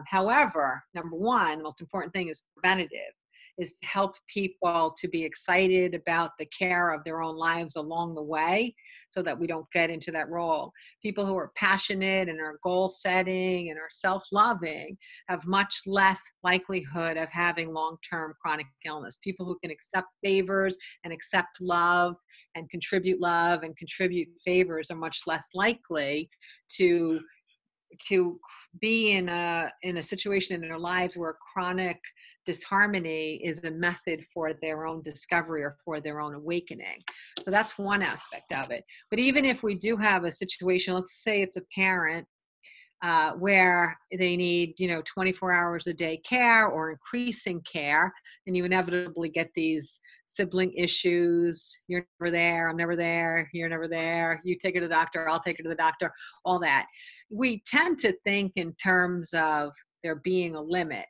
However, number one, the most important thing is preventative, is to help people to be excited about the care of their own lives along the way, so that we don't get into that role. People who are passionate and are goal setting and are self-loving have much less likelihood of having long-term chronic illness. People who can accept favors and accept love and contribute favors are much less likely to be in a situation in their lives where chronic disharmony is a method for their own discovery or for their own awakening. So that's one aspect of it. But even if we do have a situation, let's say it's a parent where they need, 24 hours a day care or increasing care, and you inevitably get these sibling issues. You're never there, I'm never there, you're never there, you take her to the doctor, I'll take her to the doctor, all that. We tend to think in terms of there being a limit,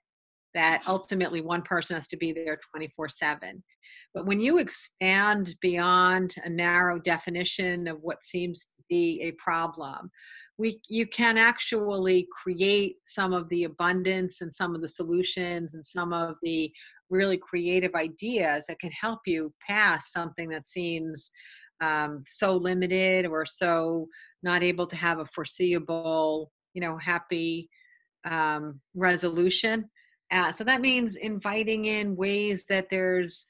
that ultimately one person has to be there 24/7. But when you expand beyond a narrow definition of what seems to be a problem, you can actually create some of the abundance and some of the solutions and some of the really creative ideas that can help you pass something that seems so limited or so not able to have a foreseeable, happy resolution. So that means inviting in ways that there's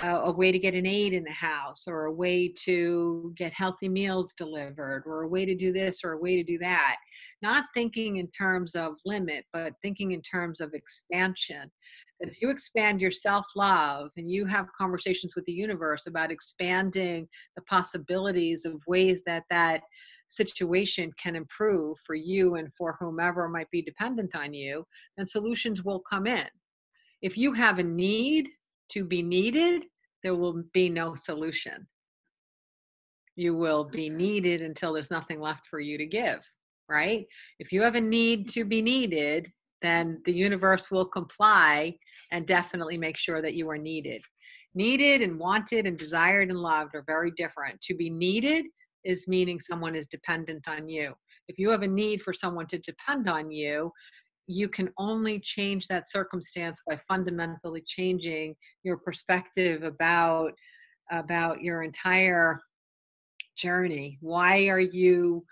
a way to get an aide in the house, or a way to get healthy meals delivered, or a way to do this or a way to do that. Not thinking in terms of limit, but thinking in terms of expansion. That if you expand your self-love and you have conversations with the universe about expanding the possibilities of ways that situation can improve for you and for whomever might be dependent on you, then solutions will come in. If you have a need to be needed, there will be no solution. You will be needed until there's nothing left for you to give, right? If you have a need to be needed, then the universe will comply and definitely make sure that you are needed. Needed and wanted and desired and loved are very different. To be needed is meaning someone is dependent on you. If you have a need for someone to depend on you, you can only change that circumstance by fundamentally changing your perspective about your entire journey. Why are you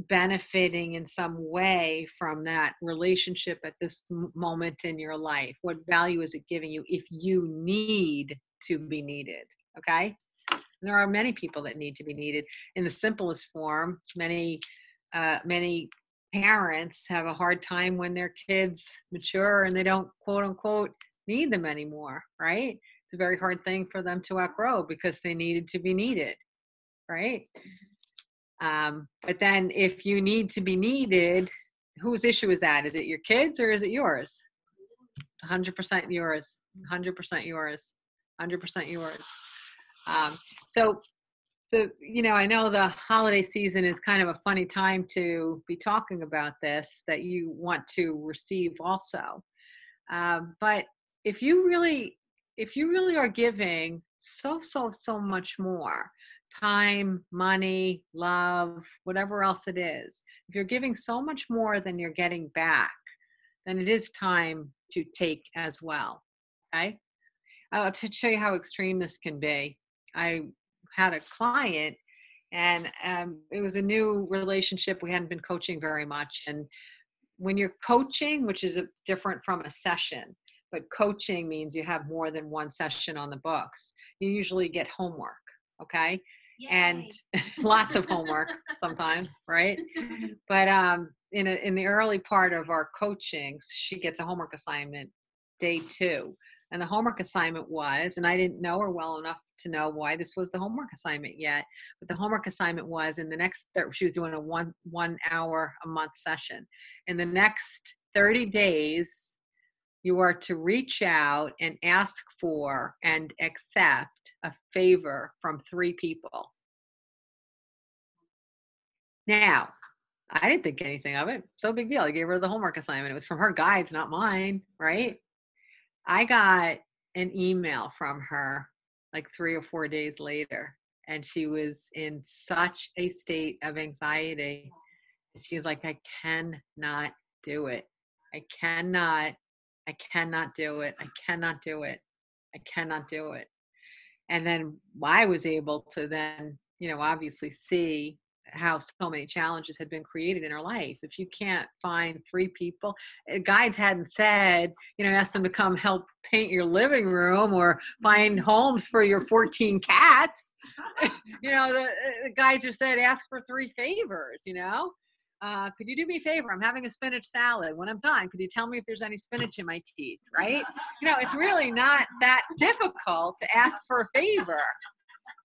benefiting in some way from that relationship at this moment in your life? What value is it giving you if you need to be needed? Okay. And there are many people that need to be needed in the simplest form. Many parents have a hard time when their kids mature and they don't, quote unquote, need them anymore, right? It's a very hard thing for them to outgrow because they needed to be needed, right? But then if you need to be needed, whose issue is that? Is it your kids or is it yours? 100% yours, 100% yours, 100% yours. So I know the holiday season is kind of a funny time to be talking about this, that you want to receive also. But if you really are giving so much more, time, money, love, whatever else it is, if you're giving so much more than you're getting back, then it is time to take as well. Okay. To show you how extreme this can be, I had a client and it was a new relationship. We hadn't been coaching very much. And when you're coaching, which is different from a session, but coaching means you have more than one session on the books. You usually get homework. Okay. Yay. And lots of homework sometimes, right? But in the early part of our coaching, she gets a homework assignment day 2. And the homework assignment was, and I didn't know her well enough to know why this was the homework assignment yet, but the homework assignment was in the next, she was doing a one hour a month session. In the next 30 days, you are to reach out and ask for and accept a favor from 3 people. Now, I didn't think anything of it. So big deal. I gave her the homework assignment. It was from her guides, not mine, right? I got an email from her like 3 or 4 days later, and she was in such a state of anxiety. She was like, I cannot do it. I cannot do it. I cannot do it. I cannot do it. And then I was able to then, obviously see how so many challenges had been created in her life. If you can't find 3 people, guides hadn't said, ask them to come help paint your living room or find homes for your 14 cats. The guides just said, ask for 3 favors, could you do me a favor? I'm having a spinach salad. When I'm done, could you tell me if there's any spinach in my teeth, right? It's really not that difficult to ask for a favor,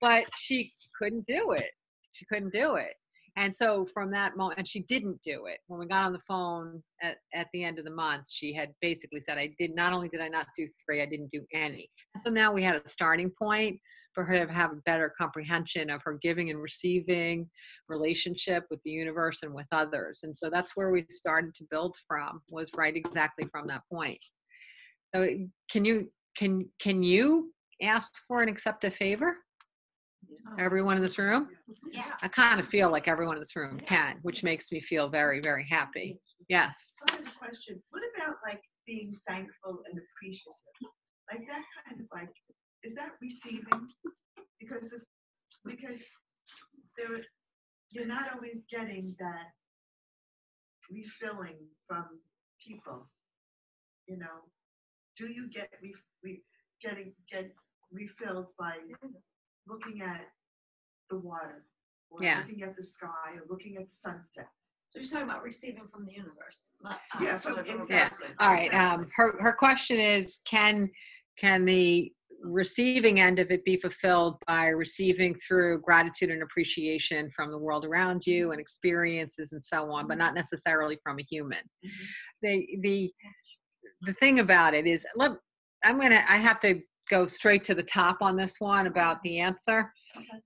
but she couldn't do it. She couldn't do it. And so from that moment, and she didn't do it. When we got on the phone at the end of the month, she had basically said, not only did I not do 3, I didn't do any. So now we had a starting point for her to have a better comprehension of her giving and receiving relationship with the universe and with others. And so that's where we started to build from, was right exactly from that point. So can you ask for and accept a favor? Everyone in this room? Yeah. I kind of feel like everyone in this room can, which makes me feel very, very happy. Yes. So I have a question. What about like being thankful and appreciative? Like that kind of like, is that receiving? Because you're not always getting that refilling from people. Do you get get refilled by looking at the water, or looking at the sky, or looking at the sunset? So you're talking about receiving from the universe. Not, Yeah, from exactly. Yeah. All right. Her question is, can the receiving end of it be fulfilled by receiving through gratitude and appreciation from the world around you and experiences and so on, but not necessarily from a human. The thing about it is, look, I have to go straight to the top on this one about the answer. Okay.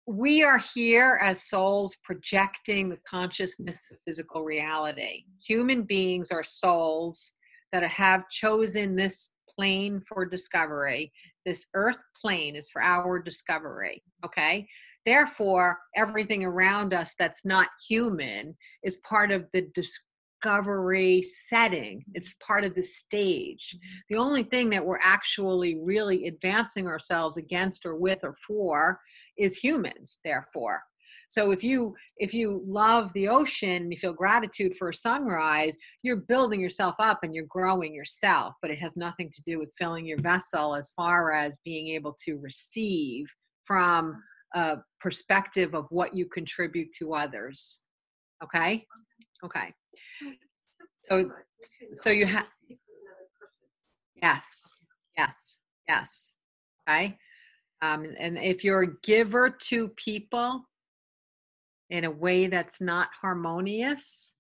We are here as souls projecting the consciousness of physical reality. Human beings are souls that have chosen this plane for discovery. This earth plane is for our discovery, okay? Therefore, everything around us that's not human is part of the discovery setting. It's part of the stage. The only thing that we're actually really advancing ourselves against or with or for is humans, therefore. So if you love the ocean and you feel gratitude for a sunrise, you're building yourself up and you're growing yourself, but it has nothing to do with filling your vessel as far as being able to receive from a perspective of what you contribute to others. Okay? Okay. So you have, yes. Okay. And if you're a giver to people in a way that's not harmonious,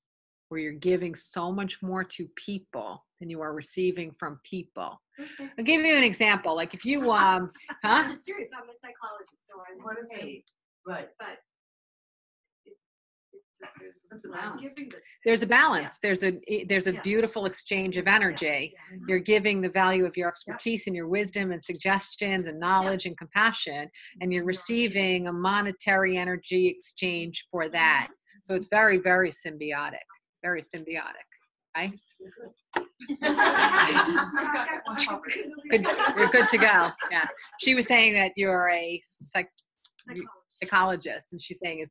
where you're giving so much more to people than you are receiving from people. Okay. I'll give you an example. Like if you, huh? I'm serious. I'm a psychologist, so I want to pay. Right. But That's a balance. There's a balance. There's a Yeah. beautiful exchange of energy. You're giving the value of your expertise and your wisdom and suggestions and knowledge and compassion, and you're receiving a monetary energy exchange for that. So it's very, very symbiotic. Very symbiotic. Okay? Good, you're good to go. Yeah. She was saying that you're a psychologist, and she's saying,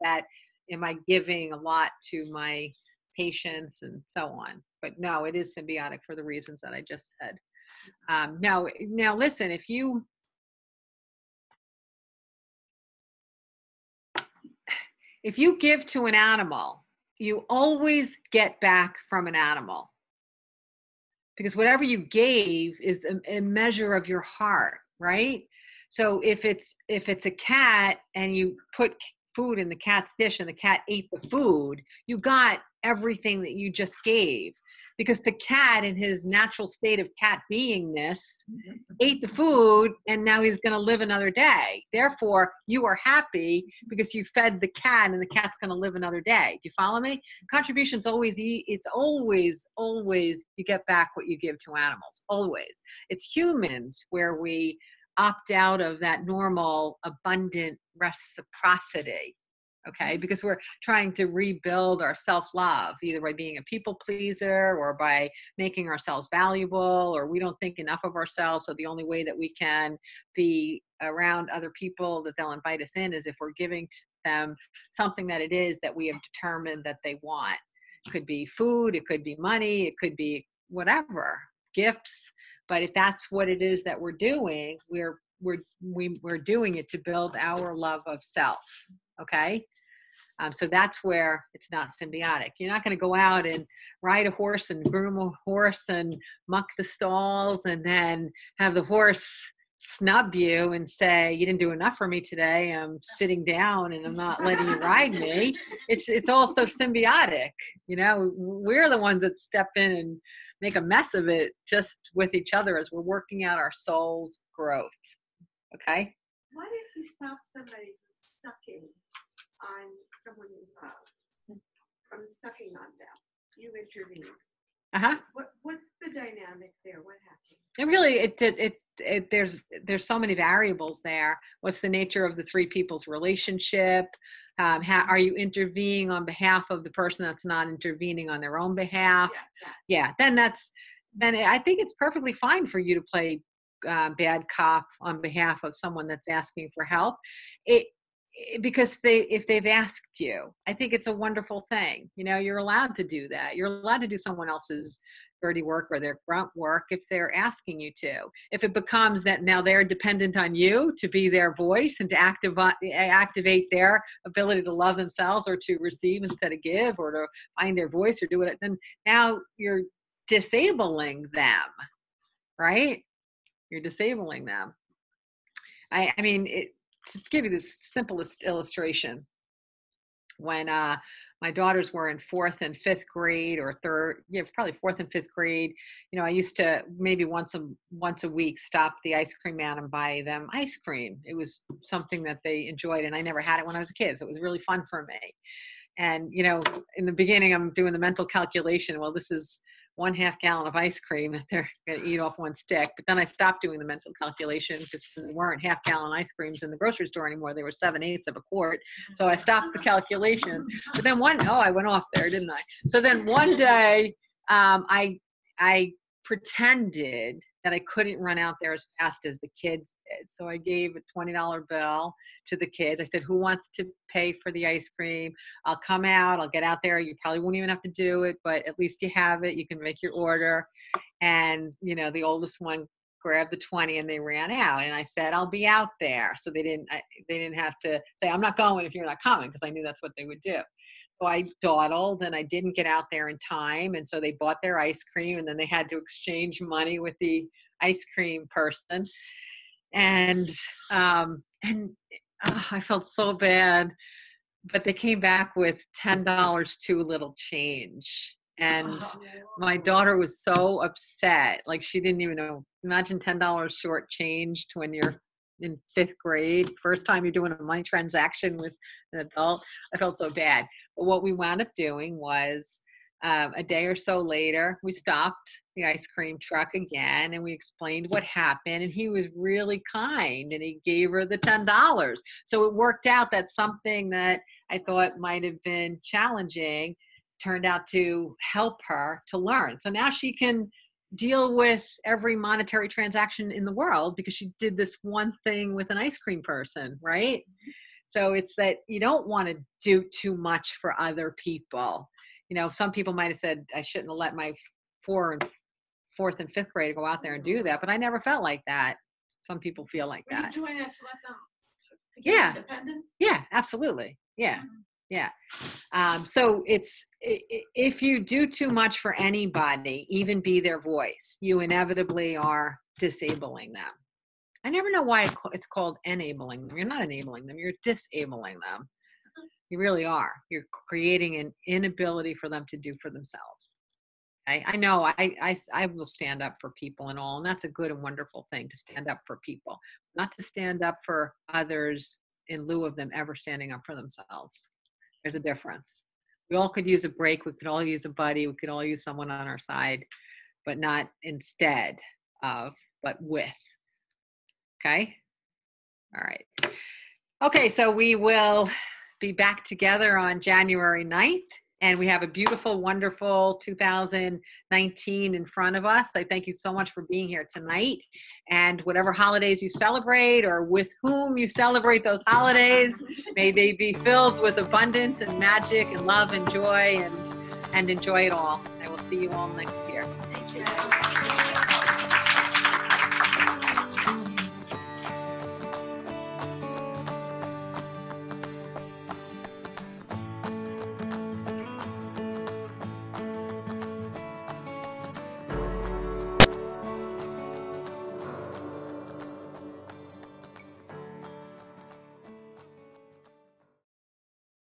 am I giving a lot to my patients and so on? But no, it is symbiotic for the reasons that I just said. Now listen, if you give to an animal, you always get back from an animal, because whatever you gave is a measure of your heart, right? So if it's a cat and you put food in the cat's dish and the cat ate the food, you got everything that you just gave, because the cat, in his natural state of cat beingness, ate the food and now he's going to live another day. Therefore, you are happy because you fed the cat and the cat's going to live another day. Do you follow me? Contribution's always, it's always you get back what you give to animals. Always. It's humans where we opt out of that normal abundant reciprocity, okay? Because we're trying to rebuild our self-love, either by being a people pleaser or by making ourselves valuable, or we don't think enough of ourselves. So the only way that we can be around other people that they'll invite us in is if we're giving them something that it is that we have determined that they want. It could be food, it could be money, it could be whatever, gifts. But if that's what it is that we're doing, we're doing it to build our love of self. Okay. So that's where it's not symbiotic. You're not going to go out and ride a horse and groom a horse and muck the stalls and then have the horse snub you and say, you didn't do enough for me today. I'm sitting down and I'm not letting you ride me. It's also symbiotic. You know, we're the ones that step in and make a mess of it just with each other as we're working out our soul's growth. Okay? What if you stop somebody from sucking on someone you love, from sucking on them? You intervene. Uh-huh. What's the dynamic there? What happens? It really, there's so many variables there. What's the nature of the three people's relationship? How are you intervening on behalf of the person that's not intervening on their own behalf? Yeah. Then I think it's perfectly fine for you to play bad cop on behalf of someone that's asking for help. Because if they've asked you, I think it's a wonderful thing. You know, you're allowed to do that. You're allowed to do someone else's dirty work or their grunt work if they're asking you to. If it becomes that now they're dependent on you to be their voice and to activate their ability to love themselves or to receive instead of give, or to find their voice or do it, then now you're disabling them, right? You're disabling them. I mean, to give you this simplest illustration, when my daughters were in 4th and 5th grade, or probably 4th and 5th grade, I used to maybe once a week stop the ice cream man and buy them ice cream. It was something that they enjoyed, and I never had it when I was a kid, so it was really fun for me. And in the beginning, I'm doing the mental calculation. Well, this is 1/2 gallon of ice cream that they're going to eat off one stick. But then I stopped doing the mental calculation because there weren't 1/2 gallon ice creams in the grocery store anymore. They were 7/8 of a quart. So I stopped the calculation. But then I went off there, didn't I? So then one day, I pretended that I couldn't run out there as fast as the kids did. So I gave a $20 bill to the kids. I said, who wants to pay for the ice cream? I'll come out, I'll get out there. You probably won't even have to do it, but at least you have it. You can make your order. And, the oldest one grabbed the 20 and they ran out. And I said, I'll be out there. So they didn't have to say, I'm not going if you're not coming, because I knew that's what they would do. So I dawdled and I didn't get out there in time. And so they bought their ice cream, and then they had to exchange money with the ice cream person. And I felt so bad, but they came back with $10 too little change. And my daughter was so upset. Like, she didn't even know. Imagine $10 short changed when you're in 5th grade. First time you're doing a money transaction with an adult. I felt so bad. But what we wound up doing was, a day or so later, we stopped the ice cream truck again, and we explained what happened. And he was really kind, and he gave her the $10. So it worked out that something that I thought might have been challenging turned out to help her to learn. So now she can deal with every monetary transaction in the world because she did this one thing with an ice cream person, right? So it's that you don't want to do too much for other people. Some people might have said, I shouldn't have let my 4th and 5th grade go out there and do that, but I never felt like that. Some people feel like Were that. you doing that to let them to get independence? Yeah, absolutely. Yeah. Yeah. So if you do too much for anybody, even be their voice, you inevitably are disabling them. I never know why it's called enabling them. You're not enabling them. You're disabling them. You really are. You're creating an inability for them to do for themselves. I know I will stand up for people and all, and that's a good and wonderful thing, to stand up for people, not to stand up for others in lieu of them ever standing up for themselves. There's a difference. We all could use a break. We could all use a buddy. We could all use someone on our side, but not instead of, but with. Okay? All right. Okay, so we will be back together on January 9th. And we have a beautiful, wonderful 2019 in front of us. I thank you so much for being here tonight. And whatever holidays you celebrate, or with whom you celebrate those holidays, may they be filled with abundance and magic and love and joy, and enjoy it all. I will see you all next year. Thank you.